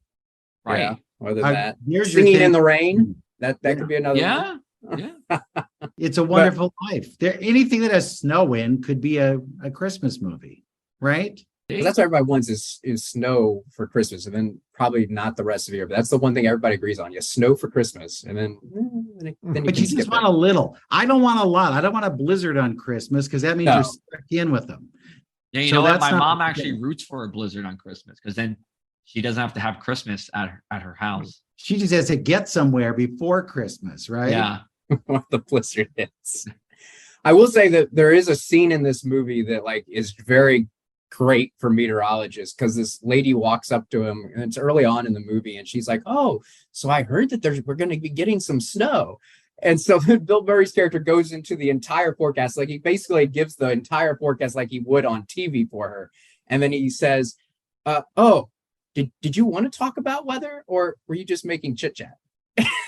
Speaker 3: Right.
Speaker 1: Yeah. Other than that,
Speaker 4: Here's your
Speaker 1: Singing
Speaker 4: thing.
Speaker 1: in the Rain. That could be another.
Speaker 3: Yeah.
Speaker 1: one.
Speaker 3: Yeah.
Speaker 4: It's a Wonderful Life. Anything that has snow in could be a Christmas movie, right?
Speaker 1: 'Cause that's what everybody wants is snow for Christmas, and then probably not the rest of the year. But that's the one thing everybody agrees on. Yes, snow for Christmas, and then you
Speaker 4: But
Speaker 1: can
Speaker 4: you
Speaker 1: skip
Speaker 4: just want
Speaker 1: it.
Speaker 4: a little. I don't want a lot. I don't want a blizzard on Christmas because that means
Speaker 1: No.
Speaker 4: you're stuck in with them.
Speaker 3: Yeah, you
Speaker 4: So
Speaker 3: know what?
Speaker 4: that's
Speaker 3: My
Speaker 4: not
Speaker 3: mom
Speaker 4: the
Speaker 3: actually
Speaker 4: thing.
Speaker 3: roots for a blizzard on Christmas because then she doesn't have to have Christmas at her house.
Speaker 4: She just has to get somewhere before Christmas, right?
Speaker 3: Yeah.
Speaker 1: What the blizzard hits. I will say that there is a scene in this movie that is very great for meteorologists because this lady walks up to him and it's early on in the movie and she's like, "Oh, so I heard that we're going to be getting some snow." And so Bill Murray's character goes into the entire forecast, like he basically gives the entire forecast like he would on TV for her, and then he says, "Oh, did you want to talk about weather or were you just making chit chat?"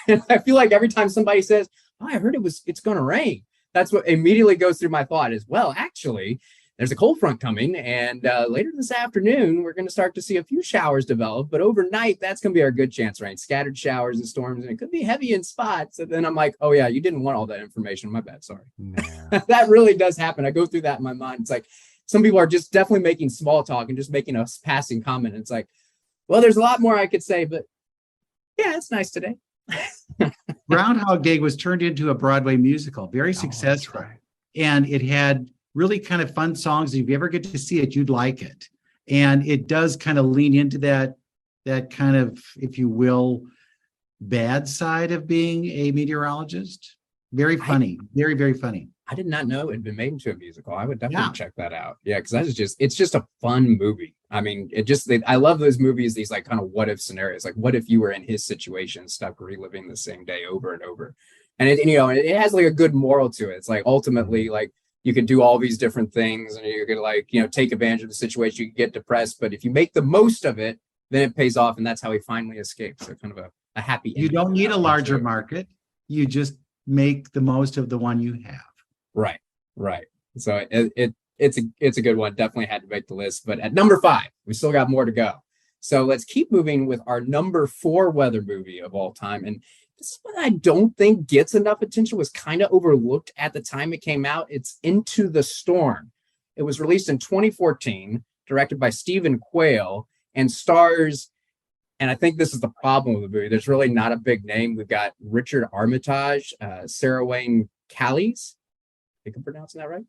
Speaker 1: And I feel like every time somebody says, "Oh, I heard it's going to rain," that's what immediately goes through my thought is, well, actually, there's a cold front coming, and later this afternoon, we're going to start to see a few showers develop, but overnight, that's going to be our good chance, right? Scattered showers and storms, and it could be heavy in spots. And then I'm like, oh, yeah, you didn't want all that information. My bad, sorry.
Speaker 2: Nah.
Speaker 1: That really does happen. I go through that in my mind. It's like some people are just definitely making small talk and just making a passing comment. And it's like, well, there's a lot more I could say, but yeah, it's nice today.
Speaker 4: Groundhog Day was turned into a Broadway musical, very successful.
Speaker 2: That's right.
Speaker 4: And it had really kind of fun songs. If you ever get to see it, you'd like it. And it does kind of lean into that kind of, if you will, bad side of being a meteorologist. Very funny, very, very funny.
Speaker 1: I did not know it had been made into a musical. I would definitely check that out. Yeah, because it's just a fun movie. I mean, I love those movies, these like kind of what if scenarios. Like, what if you were in his situation, stuck reliving the same day over and over? And it has like a good moral to it. It's like ultimately, like you can do all these different things and you're gonna take advantage of the situation. You can get depressed, but if you make the most of it, then it pays off. And that's how he finally escapes. So kind of a happy ending.
Speaker 4: You don't need a larger market. You just make the most of the one you have.
Speaker 1: Right. So it's a good one. Definitely had to make the list. But at number 5, we still got more to go. So let's keep moving with our number 4 weather movie of all time. And this is what I don't think gets enough attention, was kind of overlooked at the time it came out. It's Into the Storm. It was released in 2014, directed by Stephen Quayle, and stars, and I think this is the problem with the movie, there's really not a big name. We've got Richard Armitage, Sarah Wayne Callies, I think I'm pronouncing that right,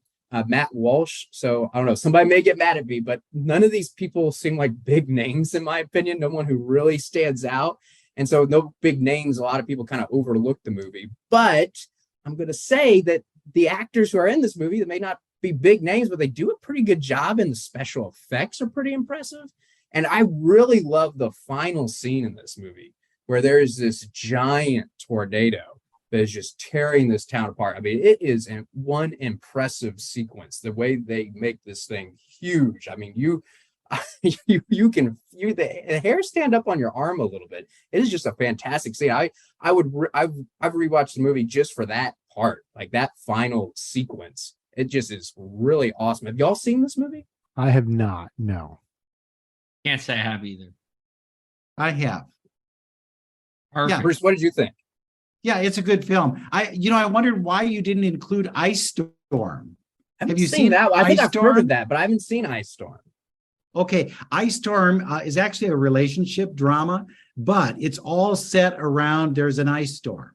Speaker 1: Matt Walsh. So I don't know, somebody may get mad at me, but none of these people seem like big names in my opinion. No one who really stands out. And so no big names. A lot of people kind of overlook the movie. But I'm going to say that the actors who are in this movie, that may not be big names, but they do a pretty good job, and the special effects are pretty impressive. And I really love the final scene in this movie where there is this giant tornado that is just tearing this town apart. I mean, it is one impressive sequence. The way they make this thing huge. I mean, the hair stand up on your arm a little bit. It is just a fantastic scene. I've rewatched the movie just for that part, like that final sequence. It just is really awesome. Have y'all seen this movie?
Speaker 2: I have not. No.
Speaker 3: Can't say I have either.
Speaker 4: I have.
Speaker 3: Perfect.
Speaker 4: Yeah.
Speaker 1: Bruce, what did you think?
Speaker 4: Yeah, it's a good film. I wondered why you didn't include Ice Storm.
Speaker 1: Have you seen that? I think I've heard of that, but I haven't seen Ice Storm.
Speaker 4: Okay, Ice Storm is actually a relationship drama, but it's all set around there's an ice storm,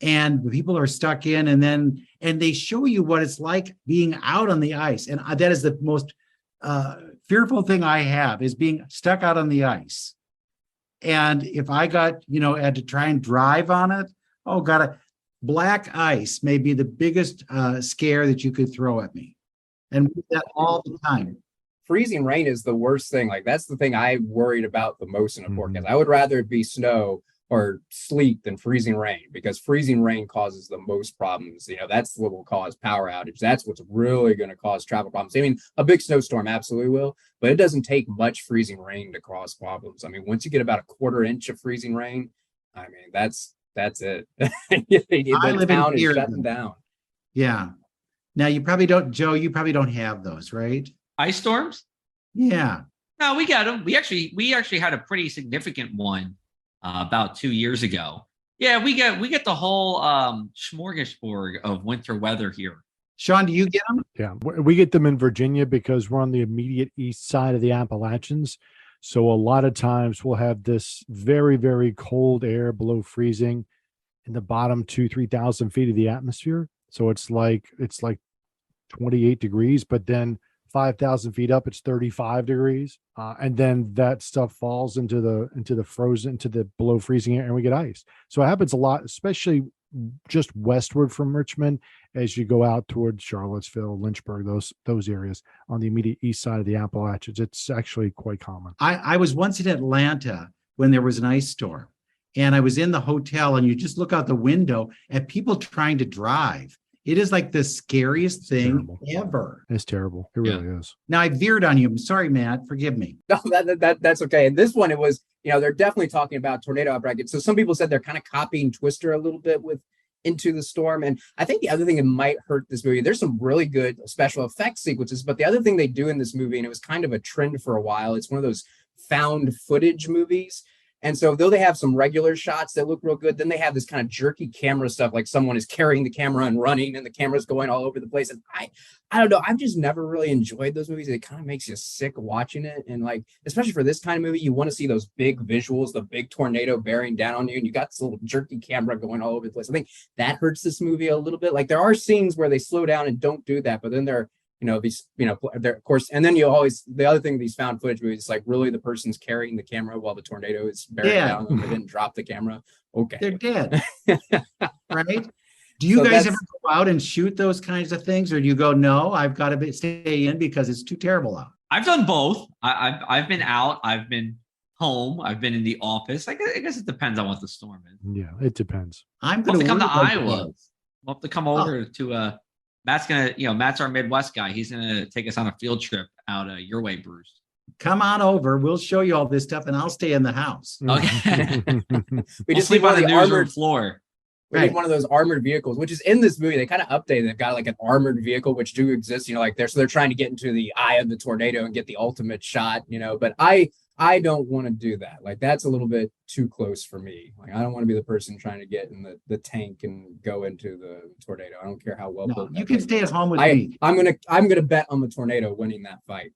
Speaker 4: and people are stuck in, and they show you what it's like being out on the ice, and that is the most fearful thing I have, is being stuck out on the ice. And if I got had to try and drive on it, oh god, black ice may be the biggest scare that you could throw at me. And we do that all the time.
Speaker 1: Freezing rain is the worst thing. Like that's the thing I worried about the most in a forecast.
Speaker 2: Mhm.
Speaker 1: I would rather it be snow or sleet than freezing rain, because freezing rain causes the most problems. That's what will cause power outage. That's what's really going to cause travel problems. I mean, a big snowstorm absolutely will, but it doesn't take much freezing rain to cause problems. I mean, once you get about a quarter inch of freezing rain, I mean, that's it.
Speaker 4: I
Speaker 1: The
Speaker 4: live in
Speaker 1: town is
Speaker 4: fear.
Speaker 1: shutting down.
Speaker 4: Yeah. Now you probably don't, Joe, you probably don't have those, right?
Speaker 3: Ice storms?
Speaker 4: Yeah.
Speaker 3: No, we got them. We actually had a pretty significant one about 2 years ago. Yeah, we get the whole smorgasbord of winter weather here.
Speaker 4: Sean, do you get them?
Speaker 2: Yeah, we get them in Virginia because we're on the immediate east side of the Appalachians. So a lot of times we'll have this very, very cold air below freezing in the bottom 3,000 feet of the atmosphere. So it's like 28 degrees, but then 5,000 feet up, it's 35 degrees. And then that stuff falls into the frozen, into the below freezing air, and we get ice. So it happens a lot, especially just westward from Richmond as you go out towards Charlottesville, Lynchburg, those areas on the immediate east side of the Appalachians. It's actually quite common.
Speaker 4: I was once in Atlanta when there was an ice storm, and I was in the hotel, and you just look out the window at people trying to drive. It is like the scariest thing ever.
Speaker 2: It's terrible. It really is.
Speaker 4: Now I veered on you. I'm sorry, Matt. Forgive me.
Speaker 1: No, that's okay. And this one, it was, they're definitely talking about tornado outbreak. So some people said they're kind of copying Twister a little bit with Into the Storm. And I think the other thing that might hurt this movie, there's some really good special effects sequences, but the other thing they do in this movie, and it was kind of a trend for a while, it's one of those found footage movies. And so though they have some regular shots that look real good, then they have this kind of jerky camera stuff, like someone is carrying the camera and running and the camera's going all over the place. And I don't know. I've just never really enjoyed those movies. It kind of makes you sick watching it. And like, especially for this kind of movie, you want to see those big visuals, the big tornado bearing down on you, and you got this little jerky camera going all over the place. I think that hurts this movie a little bit. Like there are scenes where they slow down and don't do that, but then they're, they're, of course, and then the other thing, these found footage movies, like really the person's carrying the camera while the tornado is bearing down and they didn't drop the camera. Okay.
Speaker 4: They're dead. Right? Do you guys ever go out and shoot those kinds of things, or do you go, no, I've got to stay in because it's too terrible out?
Speaker 3: I've done both. I've been out. I've been home. I've been in the office. I guess it depends on what the storm is.
Speaker 2: Yeah, it depends.
Speaker 3: I'm going to come to Iowa. We'll have to come over to Matt's our Midwest guy. He's gonna take us on a field trip out your way, Bruce.
Speaker 4: Come on over. We'll show you all this stuff, and I'll stay in the house.
Speaker 3: Okay.
Speaker 1: We just
Speaker 3: sleep on the armored floor.
Speaker 1: We need one of those armored vehicles, which is in this movie. They kind of updated. They've got like an armored vehicle, which do exist. They're trying to get into the eye of the tornado and get the ultimate shot. But I don't want to do that. Like that's a little bit too close for me. Like I don't want to be the person trying to get in the tank and go into the tornado. I don't care how well built.
Speaker 4: You can stay at home with me.
Speaker 1: I'm gonna bet on the tornado winning that fight.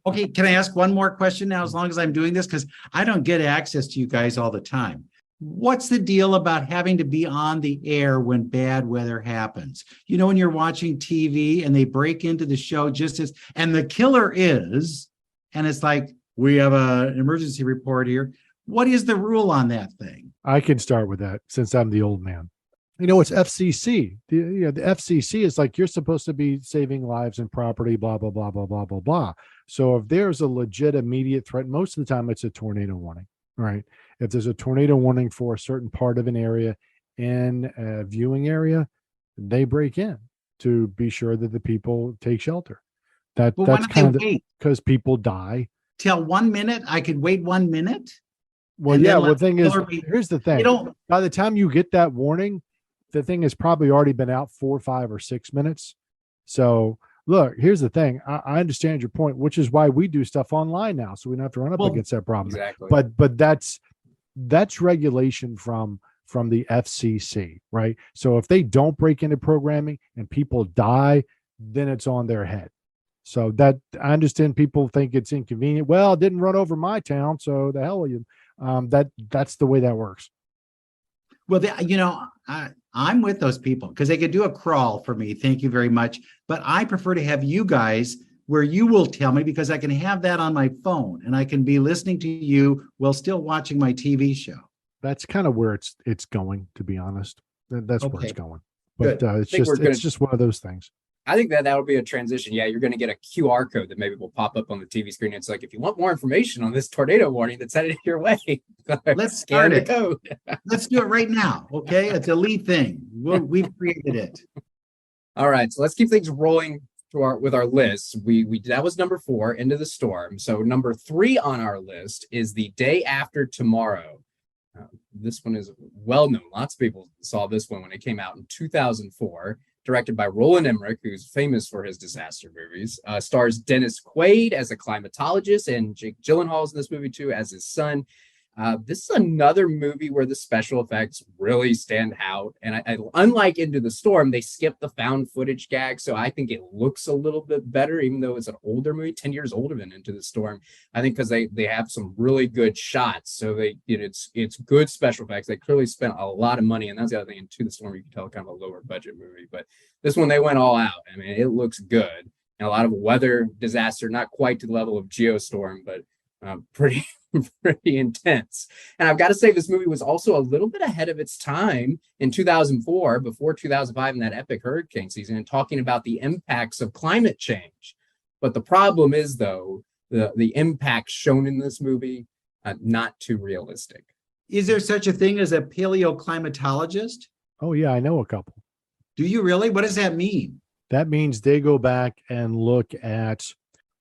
Speaker 4: Okay, can I ask one more question now, as long as I'm doing this? Because I don't get access to you guys all the time. What's the deal about having to be on the air when bad weather happens? When you're watching TV and they break into the show and the killer is, and it's like, we have an emergency report here. What is the rule on that thing?
Speaker 2: I can start with that since I'm the old man. It's FCC. The FCC is like, you're supposed to be saving lives and property, blah, blah, blah, blah, blah, blah, blah. So if there's a legit immediate threat, most of the time it's a tornado warning, right? If there's a tornado warning for a certain part of an area in a viewing area, they break in to be sure that the people take shelter. That's kind of because people die.
Speaker 4: Till 1 minute? I could wait 1 minute?
Speaker 2: Well, yeah. Well, the thing is, here's the thing. By the time you get that warning, the thing has probably already been out 4, 5, or 6 minutes. So look, here's the thing. I understand your point, which is why we do stuff online now, so we don't have to run up against that problem.
Speaker 1: Exactly.
Speaker 2: But that's regulation from the FCC, right? So if they don't break into programming and people die, then it's on their head. So that I understand people think it's inconvenient. Well, it didn't run over my town, so the hell with you. That's the way that works.
Speaker 4: Well, I'm with those people because they could do a crawl for me. Thank you very much. But I prefer to have you guys where you will tell me, because I can have that on my phone and I can be listening to you while still watching my TV show.
Speaker 2: That's kind of where it's going, to be honest. That's where it's going. But
Speaker 1: Good.
Speaker 2: it's just one of those things.
Speaker 1: I think that'll be a transition. Yeah, you're going to get a QR code that maybe will pop up on the TV screen. It's like, if you want more information on this tornado warning that's headed your way,
Speaker 4: Let's
Speaker 1: scan
Speaker 4: start
Speaker 1: the
Speaker 4: it.
Speaker 1: code.
Speaker 4: Let's do it right now. Okay. It's a lead thing. We've created it.
Speaker 1: All right, so let's keep things rolling with our list. We that was number 4, Into the Storm. So number 3 on our list is The Day After Tomorrow. This one is well known. Lots of people saw this one when it came out in 2004. Directed by Roland Emmerich, who's famous for his disaster movies. Stars Dennis Quaid as a climatologist, and Jake Gyllenhaal's in this movie too as his son. This is another movie where the special effects really stand out. And I unlike Into the Storm, they skipped the found footage gag. So I think it looks a little bit better, even though it's an older movie, 10 years older than Into the Storm. I think because they have some really good shots. So it's good special effects. They clearly spent a lot of money. And that's the other thing. Into the Storm, you can tell, kind of a lower budget movie. But this one, they went all out. I mean, it looks good. And a lot of weather disaster, not quite to the level of Geostorm, but pretty intense. And I've got to say, this movie was also a little bit ahead of its time in 2004, before 2005, in that epic hurricane season, and talking about the impacts of climate change. But the problem is, though, the impacts shown in this movie, not too realistic.
Speaker 4: Is there such a thing as a paleoclimatologist?
Speaker 2: Oh yeah, I know a couple.
Speaker 4: Do you really? What does that mean?
Speaker 2: That means they go back and look at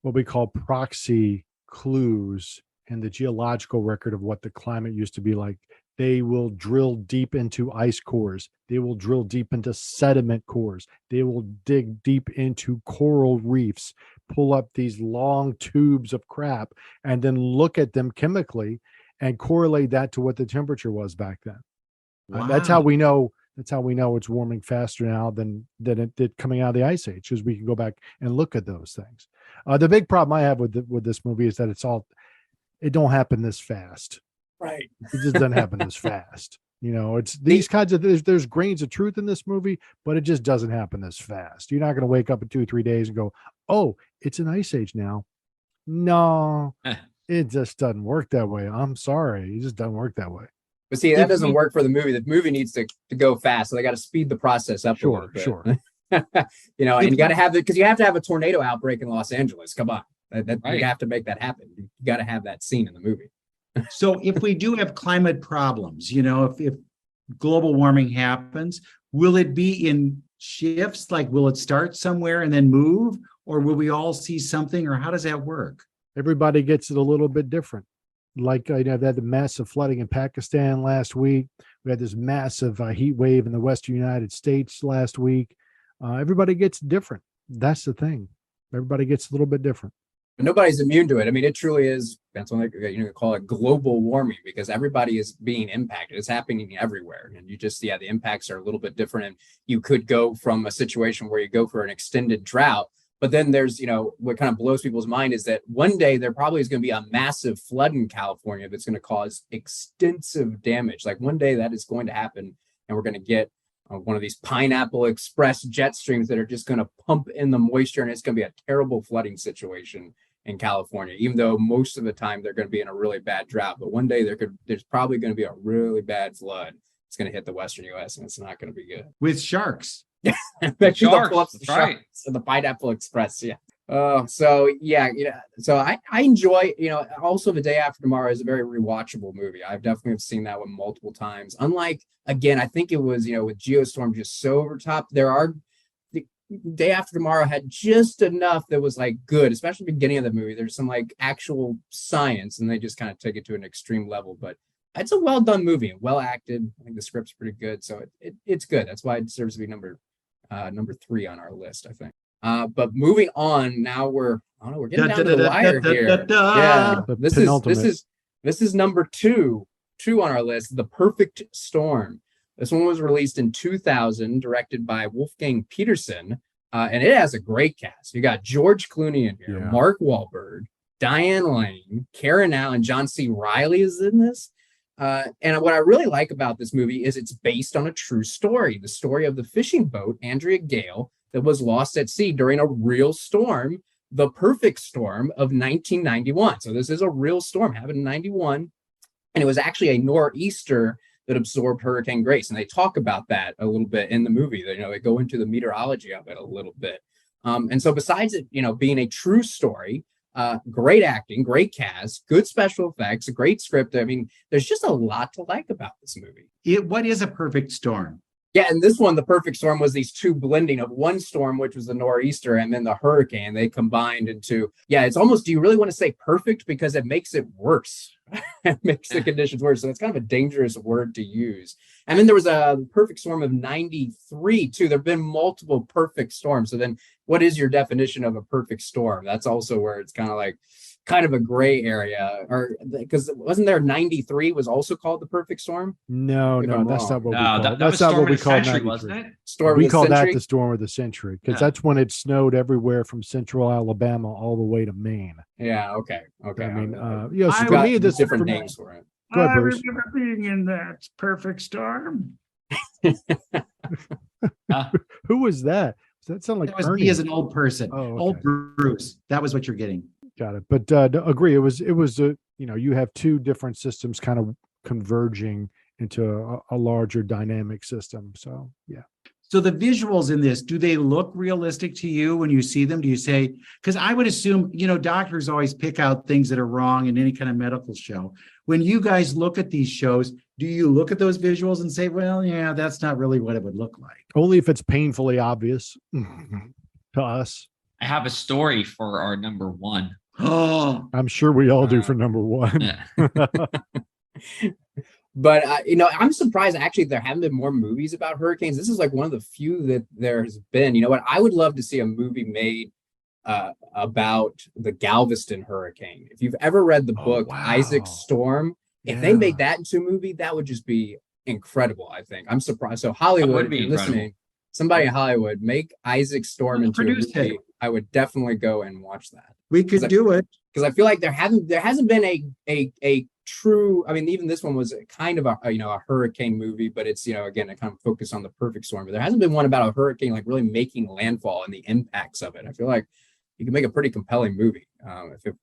Speaker 2: what we call proxy clues in the geological record of what the climate used to be like. They will drill deep into ice cores. They will drill deep into sediment cores. They will dig deep into coral reefs, pull up these long tubes of crap, and then look at them chemically and correlate that to what the temperature was back then.
Speaker 4: Wow.
Speaker 2: That's how we know. That's how we know it's warming faster now than it did coming out of the ice age, because we can go back and look at those things. The big problem I have with this movie is that it don't happen this fast.
Speaker 1: Right.
Speaker 2: It just doesn't happen this fast. You know, it's these kinds of, there's grains of truth in this movie, but it just doesn't happen this fast. You're not going to wake up in 2 or 3 days and go, oh, it's an ice age now. No, it just doesn't work that way. I'm sorry. It just doesn't work that way.
Speaker 1: But see, that doesn't work for the movie. The movie needs to go fast. So they got to speed the process up a little bit. Sure. You know, and you got to have it, because you have to have a tornado outbreak in Los Angeles. Come on. Right. You have to make that happen. You got to have that scene in the movie.
Speaker 4: So if we do have climate problems, you know, if global warming happens, will it be in shifts? Like, will it start somewhere and then move? Or will we all see something? Or how does that work?
Speaker 2: Everybody gets it a little bit different. Like, they had the massive flooding in Pakistan last week. We had this massive heat wave in the Western United States last week. Everybody gets different. That's the thing. Everybody gets a little bit different.
Speaker 1: But nobody's immune to it. I mean, it truly is. That's what they call it global warming, because everybody is being impacted. It's happening everywhere. And you just, the impacts are a little bit different. And you could go from a situation where you go for an extended drought. But then there's, what kind of blows people's mind is that one day there probably is going to be a massive flood in California that's going to cause extensive damage. Like, one day that is going to happen, and we're going to get one of these Pineapple Express jet streams that are just going to pump in the moisture, and it's going to be a terrible flooding situation in California, even though most of the time they're going to be in a really bad drought. But one day there's probably going to be a really bad flood. It's going to hit the Western U.S. and it's not going to be good.
Speaker 4: With sharks.
Speaker 1: Sharks, right. So the Pineapple Express, yeah. So I enjoy, also The Day After Tomorrow is a very rewatchable movie. I've definitely seen that one multiple times. Unlike, again, I think it was, with Geostorm just so over top. The Day After Tomorrow had just enough that was like good, especially the beginning of the movie. There's some like actual science, and they just kind of take it to an extreme level. But it's a well done movie and well acted. I think the script's pretty good, so it's good. That's why it deserves to be number 3 on our list, I think. But moving on, now we're getting down to the wire here. Yeah, this is number 2 on our list, The Perfect Storm. This one was released in 2000, directed by Wolfgang Peterson, and it has a great cast. You got George Clooney in here, Mark Wahlberg, Diane Lane, Karen Allen, John C. Reilly is in this. And what I really like about this movie is it's based on a true story, the story of the fishing boat, Andrea Gale, that was lost at sea during a real storm, the perfect storm of 1991. So this is a real storm, happened in 91. And it was actually a nor'easter that absorbed Hurricane Grace. And they talk about that a little bit in the movie. They go into the meteorology of it a little bit. And so besides it, being a true story, great acting, great cast, good special effects, a great script. I mean, there's just a lot to like about this movie.
Speaker 4: What is a perfect storm?
Speaker 1: Yeah, and this one, the perfect storm was these two blending of one storm, which was the nor'easter, and then the hurricane. They combined into, it's almost, do you really want to say perfect? Because it makes it worse. It makes the conditions worse. So it's kind of a dangerous word to use. And then there was a perfect storm of 93 too. There have been multiple perfect storms. So then what is your definition of a perfect storm? That's also where it's kind of a gray area, or because wasn't there 93 was also called the perfect storm?
Speaker 2: No, that's not what we call it.
Speaker 3: That's not what we call it, wasn't it?
Speaker 2: We call that the storm of the century, because that's when it snowed everywhere from central Alabama all the way to Maine.
Speaker 1: Yeah. Okay.
Speaker 2: I mean,
Speaker 1: so
Speaker 2: for me, this
Speaker 1: different names for it.
Speaker 2: Go ahead,
Speaker 7: I
Speaker 2: Bruce.
Speaker 7: remember being in that perfect storm.
Speaker 2: Who was that? Does that sound like
Speaker 4: That was
Speaker 2: Ernie?
Speaker 4: me as an old person.
Speaker 2: Oh, okay.
Speaker 4: Old Bruce. That was what you're getting.
Speaker 2: Got it. But agree. It was you have two different systems kind of converging into a larger dynamic system. So, yeah.
Speaker 4: So the visuals in this, do they look realistic to you when you see them? Do you say, because I would assume, doctors always pick out things that are wrong in any kind of medical show. When you guys look at these shows, do you look at those visuals and say, well, yeah, that's not really what it would look like?
Speaker 2: Only if it's painfully obvious to us.
Speaker 3: I have a story for our number one.
Speaker 4: Oh,
Speaker 2: I'm sure we all do for number one.
Speaker 1: But, I'm surprised actually there haven't been more movies about hurricanes. This is like one of the few that there's been. You know what? I would love to see a movie made about the Galveston hurricane. If you've ever read the book Isaac Storm, if they made that into a movie, that would just be incredible, I think. I'm surprised. So Hollywood, if you're listening, somebody in Hollywood, make Isaac Storm into a movie. I would definitely go and watch that.
Speaker 4: We could do it.
Speaker 1: Because I feel like there hasn't been a true, I mean, even this one was kind of a hurricane movie, but it's, again, a kind of focus on the perfect storm. But there hasn't been one about a hurricane like really making landfall and the impacts of it. I feel like you can make a pretty compelling movie if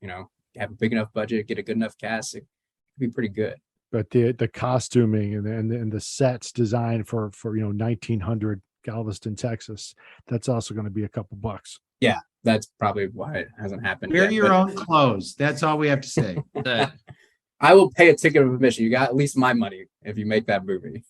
Speaker 1: have a big enough budget, get a good enough cast, it could be pretty good. But
Speaker 2: the costuming and the sets designed for 1900 Galveston, Texas, that's also going to be a couple bucks.
Speaker 1: Yeah, that's probably why it hasn't happened.
Speaker 4: Wear your own clothes. That's all we have to say.
Speaker 1: I will pay a ticket of admission. You got at least my money if you make that movie.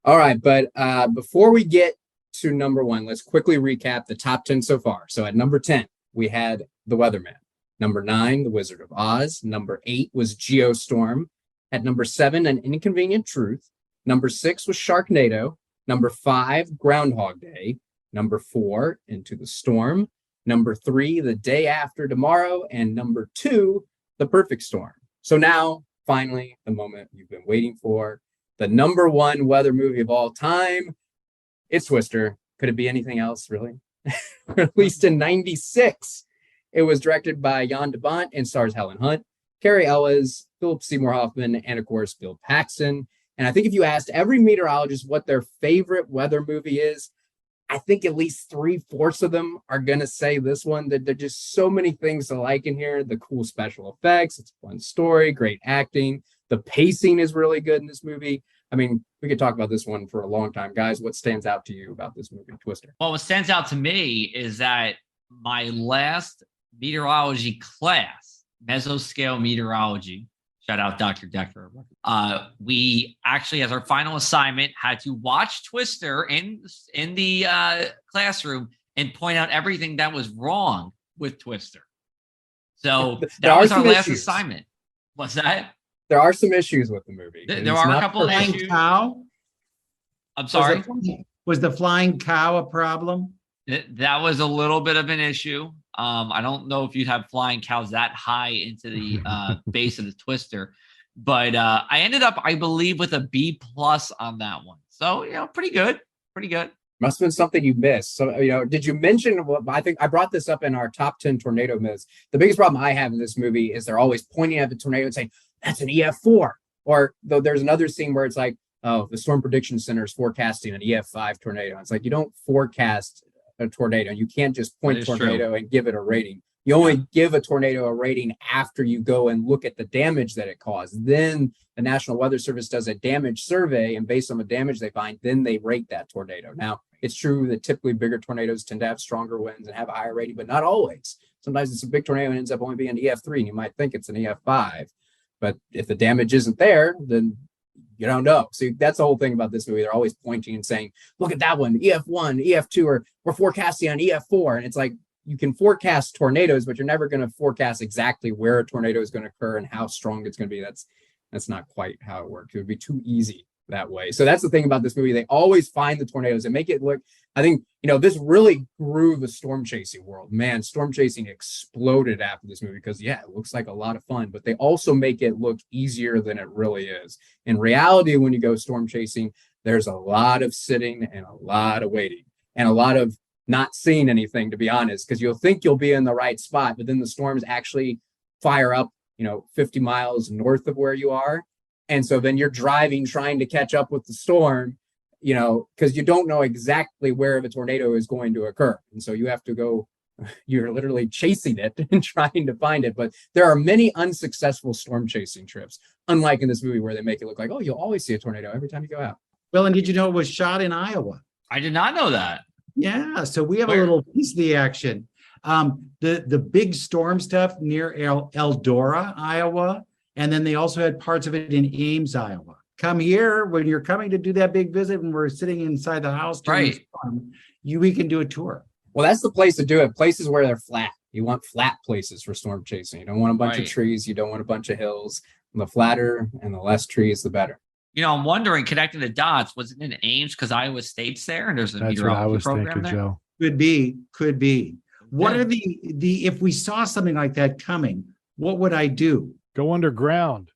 Speaker 1: All right, but before we get to number one, let's quickly recap the top 10 so far. So at number 10, we had The Weatherman. Number 9, The Wizard of Oz. Number 8 was Geostorm. At number 7, An Inconvenient Truth. Number 6 was Sharknado. Number 5, Groundhog Day. Number 4, Into the Storm. Number 3, The Day After Tomorrow. And number 2, The Perfect Storm. So now, finally, the moment you've been waiting for, the number one weather movie of all time. It's Twister. Could it be anything else, really? Released in 96. It was directed by Jan de Bont and stars Helen Hunt, Carrie Ellis, Philip Seymour Hoffman, and of course, Bill Paxton. And I think if you asked every meteorologist what their favorite weather movie is, I think at least 3/4 of them are going to say this one. That there's just so many things to like in here. The cool special effects, it's a fun story, great acting. The pacing is really good in this movie. I mean, we could talk about this one for a long time. Guys, what stands out to you about this movie, Twister?
Speaker 3: Well, what stands out to me is that my last meteorology class, mesoscale meteorology, shout out Dr. Decker. We actually, as our final assignment, had to watch Twister in the classroom and point out everything that was wrong with Twister. So that was our last assignment. What's that?
Speaker 1: There are some issues with the movie.
Speaker 3: There are a couple of issues.
Speaker 4: Cow?
Speaker 3: I'm sorry.
Speaker 4: Was the flying cow a problem?
Speaker 3: That was a little bit of an issue. I don't know if you'd have flying cows that high into the base of the Twister, but I ended up, I believe, with a B+ on that one. So, pretty good.
Speaker 1: Must have been something you missed. So, did you mention, I think I brought this up in our top 10 tornado myths. The biggest problem I have in this movie is they're always pointing at the tornado and saying, that's an EF4. Or though there's another scene where it's like, oh, the Storm Prediction Center is forecasting an EF5 tornado. It's like, you don't forecast a tornado. You can't just point tornado and give it a rating. You only give a tornado a rating after you go and look at the damage that it caused. Then the National Weather Service does a damage survey, and based on the damage they find, then they rate that tornado. Now, It's true that typically bigger tornadoes tend to have stronger winds and have a higher rating, but not always. Sometimes it's a big tornado and ends up only being an EF3, and you might think it's an EF5. But if the damage isn't there, then you don't know. See, that's the whole thing about this movie. They're always pointing and saying, look at that one, EF1, EF2, or we're forecasting on EF4. And it's like, you can forecast tornadoes, but you're never going to forecast exactly where a tornado is going to occur and how strong it's going to be. That's not quite how it works. It would be too easy that way. So that's the thing about this movie. They always find the tornadoes and make it look, I think, this really grew the storm chasing world. Man, storm chasing exploded after this movie because, yeah, it looks like a lot of fun, but they also make it look easier than it really is. In reality, when you go storm chasing, there's a lot of sitting and a lot of waiting and a lot of not seeing anything, to be honest, because you'll think you'll be in the right spot, but then the storms actually fire up, 50 miles north of where you are. And so then you're driving, trying to catch up with the storm, because you don't know exactly where the tornado is going to occur. And so you have to go, you're literally chasing it and trying to find it. But there are many unsuccessful storm chasing trips, unlike in this movie where they make it look like, oh, you'll always see a tornado every time you go out.
Speaker 4: Well, and did you know it was shot in Iowa?
Speaker 3: I did not know that.
Speaker 4: Yeah, so we have a little piece of the action. The big storm stuff near Eldora, Iowa, and then they also had parts of it in Ames, Iowa. Come here when you're coming to do that big visit, and we're sitting inside the house during the storm, we can do a tour.
Speaker 1: Well, that's the place to do it. Places where they're flat. You want flat places for storm chasing. You don't want a bunch of trees. You don't want a bunch of hills. The flatter and the less trees, the better.
Speaker 3: I'm wondering, connecting the dots, was it in Ames because Iowa State's there and there's a meteorology program there?
Speaker 2: Joe.
Speaker 4: Could be. What are the if we saw something like that coming, what would I do?
Speaker 2: Go underground.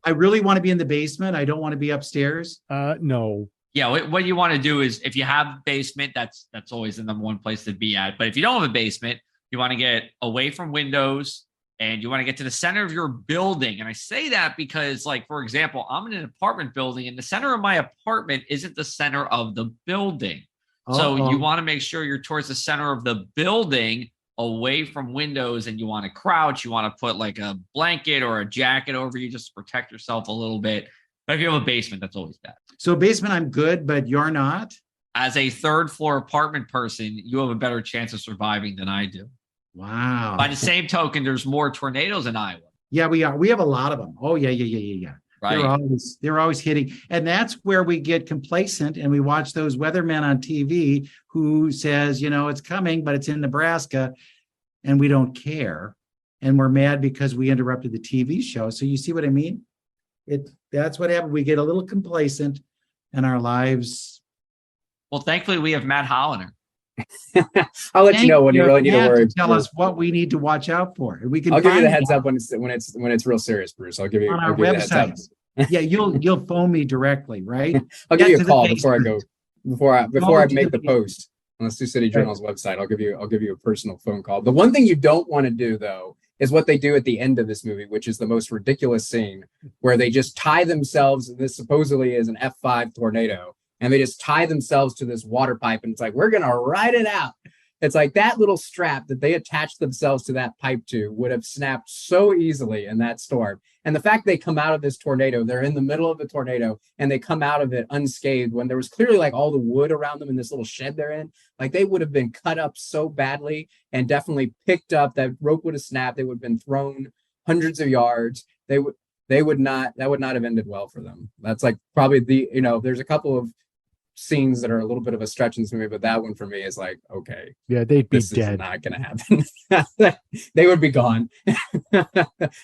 Speaker 4: I really want to be in the basement. I don't want to be upstairs.
Speaker 2: No.
Speaker 3: Yeah, what you want to do is, if you have a basement, that's always the number one place to be at. But if you don't have a basement, you want to get away from windows and you want to get to the center of your building. And I say that because, like, for example, I'm in an apartment building and the center of my apartment isn't the center of the building. So you want to make sure you're towards the center of the building, away from windows, and you want to crouch. You want to put like a blanket or a jacket over you just to protect yourself a little bit. But if you have a basement, that's always bad.
Speaker 4: So basement, I'm good, but you're not?
Speaker 3: As a third floor apartment person, you have a better chance of surviving than I do.
Speaker 4: Wow.
Speaker 3: By the same token, there's more tornadoes in Iowa.
Speaker 4: Yeah, we are. We have a lot of them. Oh, yeah.
Speaker 3: Right.
Speaker 4: They're always hitting. And that's where we get complacent and we watch those weathermen on TV who says, it's coming, but it's in Nebraska and we don't care. And we're mad because we interrupted the TV show. So you see what I mean? That's what happened. We get a little complacent and our lives.
Speaker 3: Well, thankfully we have Matt Hollander.
Speaker 1: I'll let you know when you really need to worry.
Speaker 4: Tell us what we need to watch out for. We can.
Speaker 1: I'll give you the heads up when it's real serious, Bruce. I'll give you
Speaker 4: on our
Speaker 1: website.
Speaker 4: The heads up. Yeah, you'll phone me directly, right?
Speaker 1: I'll give you a call before I go. Before I make the post on the Sioux City Journal's website, I'll give you a personal phone call. The one thing you don't want to do though is what they do at the end of this movie, which is the most ridiculous scene where they just tie themselves. This supposedly is an F5 tornado. And they just tie themselves to this water pipe. And it's like, we're going to ride it out. It's like that little strap that they attached themselves to that pipe to would have snapped so easily in that storm. And the fact they come out of this tornado, they're in the middle of the tornado and they come out of it unscathed when there was clearly like all the wood around them in this little shed they're in. Like they would have been cut up so badly and definitely picked up. That rope would have snapped. They would have been thrown hundreds of yards. That would not have ended well for them. That's like probably there's a couple of scenes that are a little bit of a stretch in this movie, but that one for me is like, okay,
Speaker 2: yeah, they'd be
Speaker 1: this
Speaker 2: dead.
Speaker 1: Is not gonna happen. They would be gone.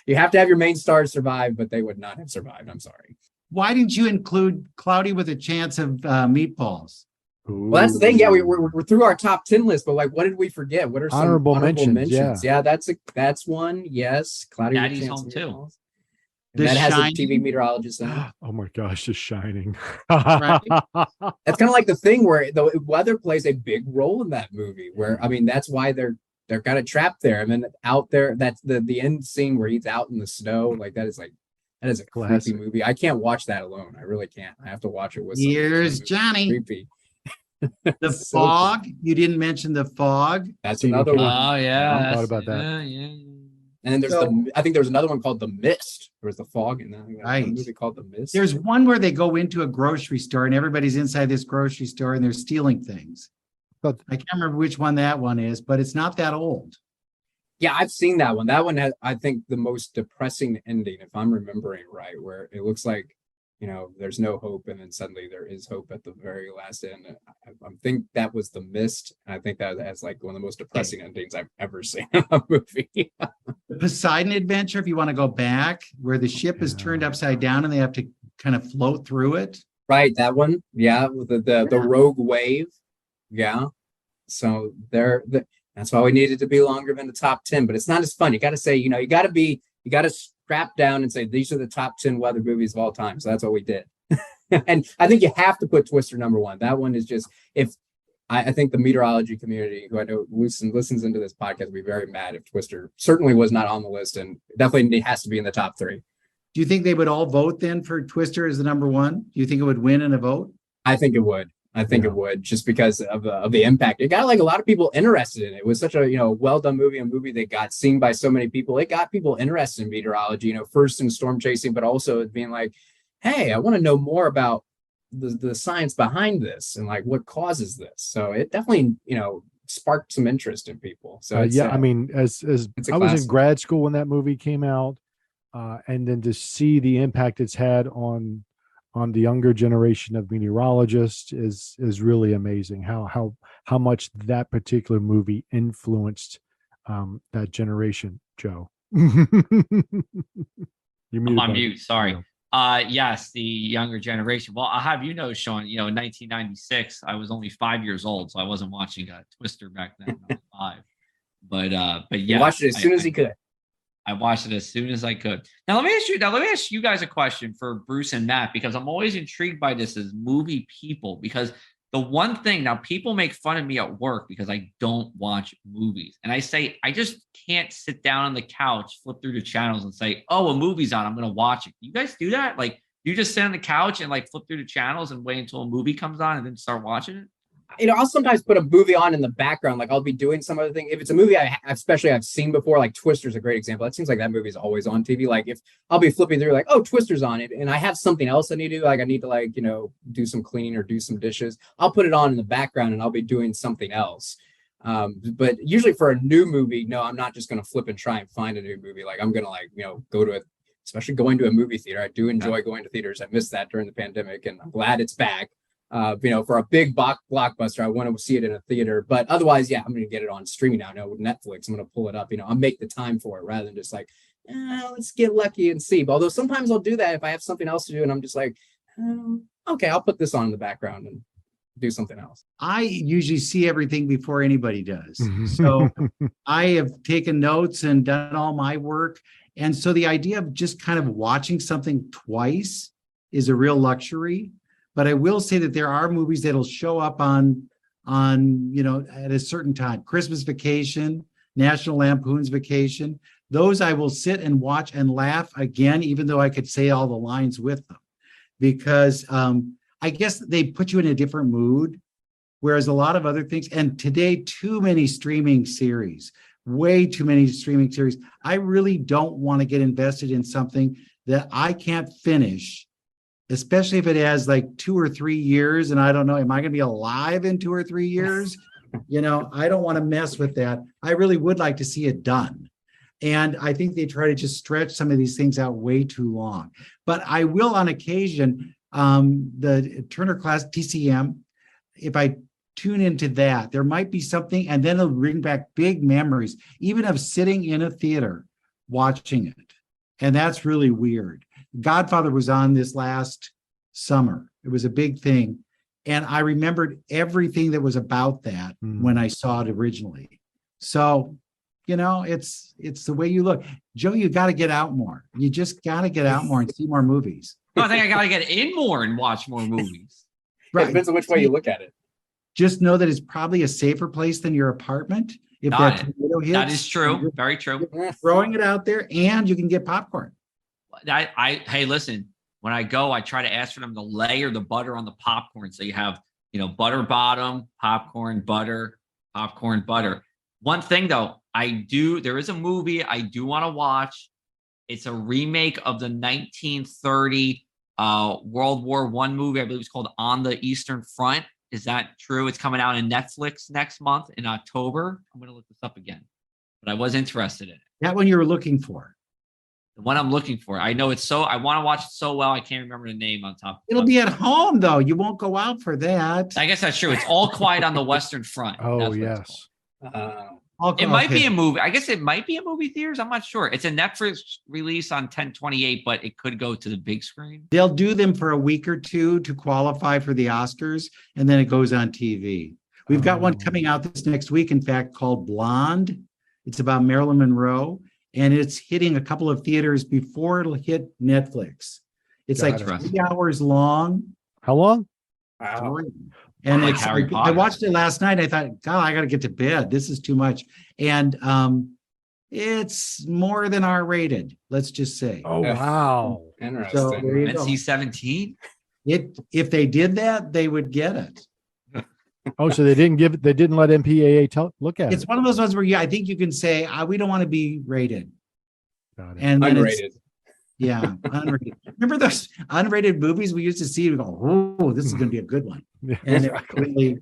Speaker 1: You have to have your main stars survive, but they would not have survived. I'm sorry.
Speaker 4: Why didn't you include Cloudy with a Chance of Meatballs?
Speaker 1: Well, that's the thing. Yeah, we're through our top 10 list, but like, what did we forget? What are some honorable mentions? Yeah, that's one. Yes, Cloudy with a Chance
Speaker 3: home too.
Speaker 1: That has a TV meteorologist in it.
Speaker 2: Oh my gosh, The Shining.
Speaker 4: Right.
Speaker 1: That's kind of like the thing where the weather plays a big role in that movie. Where I mean, that's why they're kind of trapped there. I mean, out there. That's the end scene where he's out in the snow. Like that is a creepy movie. I can't watch that alone. I really can't. I have to watch it with.
Speaker 4: Here's Johnny.
Speaker 1: Creepy.
Speaker 4: The Fog. You didn't mention The Fog.
Speaker 1: That's another one.
Speaker 3: Oh yeah,
Speaker 2: I thought about that.
Speaker 3: Yeah.
Speaker 1: And then there's
Speaker 4: So-
Speaker 1: I think there was another one called The Mist. There was the fog in that.
Speaker 4: Right.
Speaker 1: A movie called The Mist.
Speaker 4: There's one where they go into a grocery store and everybody's inside this grocery store and they're stealing things.
Speaker 2: But-
Speaker 4: I can't remember which one that one is, but it's not that old.
Speaker 1: Yeah, I've seen that one. That one has, I think, the most depressing ending, if I'm remembering right, where it looks like, there's no hope, and then suddenly there is hope at the very last end. I think that was The Mist. And I think that has like one of the most depressing endings I've ever seen in a movie.
Speaker 4: The Poseidon Adventure, if you want to go back, where the ship is turned upside down and they have to kind of float through it.
Speaker 1: Right, that one. Yeah, with the rogue wave. Yeah. So that's why we needed to be longer than the top 10, but it's not as fun. You got to say, you got to strap down and say, these are the top 10 weather movies of all time. So that's what we did. And I think you have to put Twister number one. That one is just, I think the meteorology community, who I know listens into this podcast, would be very mad if Twister certainly was not on the list, and definitely has to be in the top 3.
Speaker 4: Do you think they would all vote then for Twister as the number one? Do you think it would win in a vote?
Speaker 1: I think it would. It would, just because of the impact. It got like a lot of people interested in it. It was such a well done movie, a movie that got seen by so many people. It got people interested in meteorology. First in storm chasing, but also being like, hey, I want to know more about the science behind this and like what causes this. So it definitely sparked some interest in people. So
Speaker 2: I mean, as I was in grad school when that movie came out, and then to see the impact it's had on the younger generation of meteorologists is really amazing. How much that particular movie influenced that generation. Joe,
Speaker 3: I'm on mute. Sorry. Yes, the younger generation. Well, I'll have Sean. In 1996, I was only 5 years old, so I wasn't watching Twister back then. I was 5. But yeah,
Speaker 1: you watched it as soon as he could.
Speaker 3: I watched it as soon as I could. Now let me ask you guys a question for Bruce and Matt, because I'm always intrigued by this as movie people. Because the one thing, now people make fun of me at work because I don't watch movies, and I say I just can't sit down on the couch, flip through the channels, and say, "Oh, a movie's on, I'm going to watch it." You guys do that? Like, you just sit on the couch and like flip through the channels and wait until a movie comes on and then start watching it?
Speaker 1: I'll sometimes put a movie on in the background. Like I'll be doing some other thing. If it's a movie I've seen before, like Twister's a great example. It seems like that movie is always on TV. Like if I'll be flipping through like, oh, Twister's on it, and I have something else I need to do. Like I need to do some cleaning or do some dishes. I'll put it on in the background and I'll be doing something else. But usually for a new movie, no, I'm not just going to flip and try and find a new movie. Like I'm going to go to it, especially going to a movie theater. I do enjoy going to theaters. I missed that during the pandemic, and I'm glad it's back. For a big blockbuster, I want to see it in a theater, but otherwise, yeah, I'm going to get it on streaming now. With Netflix, I'm going to pull it up, I'll make the time for it rather than just like, let's get lucky and see. But although sometimes I'll do that if I have something else to do and I'm just like, okay, I'll put this on in the background and do something else.
Speaker 4: I usually see everything before anybody does. So I have taken notes and done all my work. And so the idea of just kind of watching something twice is a real luxury. But I will say that there are movies that'll show up on at a certain time. Christmas Vacation, National Lampoon's Vacation. Those I will sit and watch and laugh again, even though I could say all the lines with them, because I guess they put you in a different mood. Whereas a lot of other things, and today, too many streaming series, way too many streaming series. I really don't want to get invested in something that I can't finish, especially if it has like 2 or 3 years. And I don't know, am I going to be alive in 2 or 3 years? I don't want to mess with that. I really would like to see it done. And I think they try to just stretch some of these things out way too long. But I will on occasion, the Turner class TCM, if I tune into that, there might be something, and then it'll bring back big memories, even of sitting in a theater watching it. And that's really weird. Godfather was on this last summer. It was a big thing. And I remembered everything that was about that when I saw it originally. So, it's the way you look. Joe, you got to get out more. You just got to get out more and see more movies.
Speaker 3: No, I think I got to get in more and watch more movies.
Speaker 1: Right. It depends on which way you look at it.
Speaker 4: Just know that it's probably a safer place than your apartment. If that tornado hits,
Speaker 3: that is true. Very true.
Speaker 4: Throwing it out there, and you can get popcorn.
Speaker 3: Hey, listen, when I go, I try to ask for them to layer the butter on the popcorn. So you have, butter bottom, popcorn, butter, popcorn, butter. One thing though, There is a movie I do want to watch. It's a remake of the 1930 World War I movie. I believe it's called On the Eastern Front. Is that true? It's coming out on Netflix next month in October. I'm going to look this up again, but I was interested in it.
Speaker 4: That one you were looking for.
Speaker 3: The one I'm looking for. I know I want to watch it so well. I can't remember the name on top.
Speaker 4: It'll be at home though. You won't go out for that.
Speaker 3: I guess that's true. It's All Quiet on the Western Front.
Speaker 2: Oh, yes.
Speaker 3: It might be a movie. I guess it might be a movie theaters. I'm not sure. It's a Netflix release on 10/28, but it could go to the big screen.
Speaker 4: They'll do them for a week or two to qualify for the Oscars, and then it goes on TV. We've got one coming out this next week, in fact, called Blonde. It's about Marilyn Monroe, and it's hitting a couple of theaters before it'll hit Netflix. It's like 3 hours long.
Speaker 2: How long?
Speaker 1: Wow.
Speaker 4: And
Speaker 3: Like
Speaker 4: it's
Speaker 3: Harry
Speaker 4: I
Speaker 3: Potter.
Speaker 4: watched it last night. I thought, God, I got to get to bed. This is too much. And it's more than R-rated, let's just say.
Speaker 2: Oh, wow.
Speaker 1: Interesting.
Speaker 4: So there you go.
Speaker 3: NC-17.
Speaker 4: If they did that, they would get it.
Speaker 2: Oh, so they didn't let MPAA look at
Speaker 4: It's
Speaker 2: it.
Speaker 4: one of those ones where I think you can say, we don't want to be rated.
Speaker 2: Got it.
Speaker 4: And then
Speaker 1: Unrated.
Speaker 4: unrated. Remember those unrated movies we used to see? We go, oh, this is going to be a good one.
Speaker 2: Yeah,
Speaker 4: And
Speaker 2: exactly.
Speaker 4: it really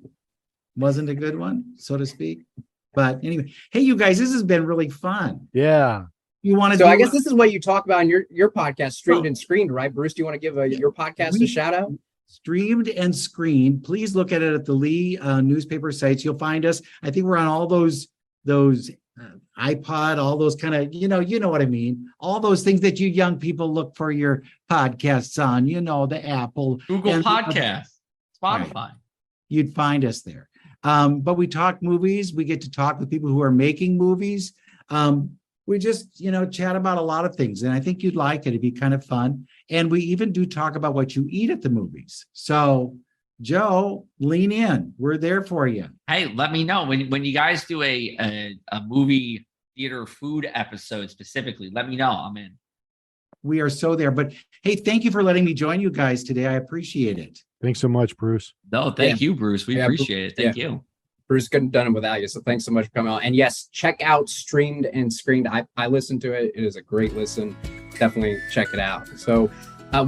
Speaker 4: wasn't a good one, so to speak. But anyway, hey, you guys, this has been really fun.
Speaker 2: Yeah.
Speaker 4: You want to
Speaker 1: So I guess this is what you talk about in your podcast, Streamed and Screened, right? Bruce, do you want to give your podcast a
Speaker 4: We-
Speaker 1: shout out?
Speaker 4: Streamed and Screened. Please look at it at the Lee newspaper sites. You'll find us. I think we're on all those iPod, all those kind of, you know what I mean. All those things that you young people look for your podcasts on, the Apple,
Speaker 3: Google
Speaker 4: and-
Speaker 3: Podcasts, Spotify.
Speaker 4: Right. You'd find us there. But we talk movies. We get to talk with people who are making movies. We just, chat about a lot of things. And I think you'd like it. It'd be kind of fun. And we even do talk about what you eat at the movies. So, Joe, lean in. We're there for you.
Speaker 3: Hey, let me know when you guys do a movie theater food episode specifically. Let me know. I'm in.
Speaker 4: We are so there. But hey, thank you for letting me join you guys today. I appreciate it.
Speaker 2: Thanks so much, Bruce.
Speaker 3: No, thank you, Bruce. We appreciate it. Thank you.
Speaker 1: Bruce couldn't have done it without you. So thanks so much for coming on. And yes, check out Streamed and Screened. I listened to it. It is a great listen. Definitely check it out. So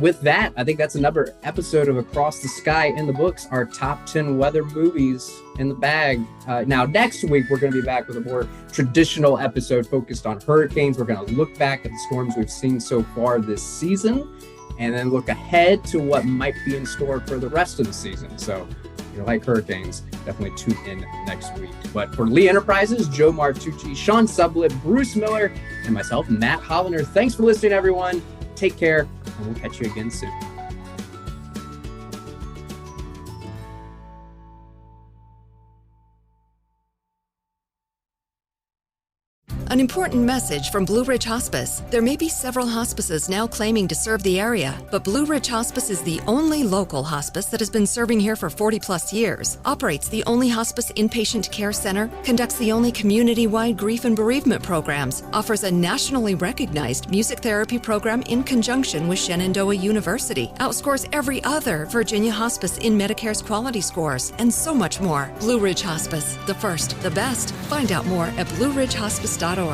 Speaker 1: with that, I think that's another episode of Across the Sky in the books, our top 10 weather movies in the bag. Now, next week, we're going to be back with a more traditional episode focused on hurricanes. We're going to look back at the storms we've seen so far this season and then look ahead to what might be in store for the rest of the season. So if you like hurricanes, definitely tune in next week. But for Lee Enterprises, Joe Martucci, Sean Sublett, Bruce Miller, and myself, Matt Hollander, thanks for listening, everyone. Take care, and we'll catch you again soon.
Speaker 8: An important message from Blue Ridge Hospice. There may be several hospices now claiming to serve the area, but Blue Ridge Hospice is the only local hospice that has been serving here for 40 plus years, operates the only hospice inpatient care center, conducts the only community-wide grief and bereavement programs, offers a nationally recognized music therapy program in conjunction with Shenandoah University, outscores every other Virginia hospice in Medicare's quality scores, and so much more. Blue Ridge Hospice, the first, the best. Find out more at blueridgehospice.org.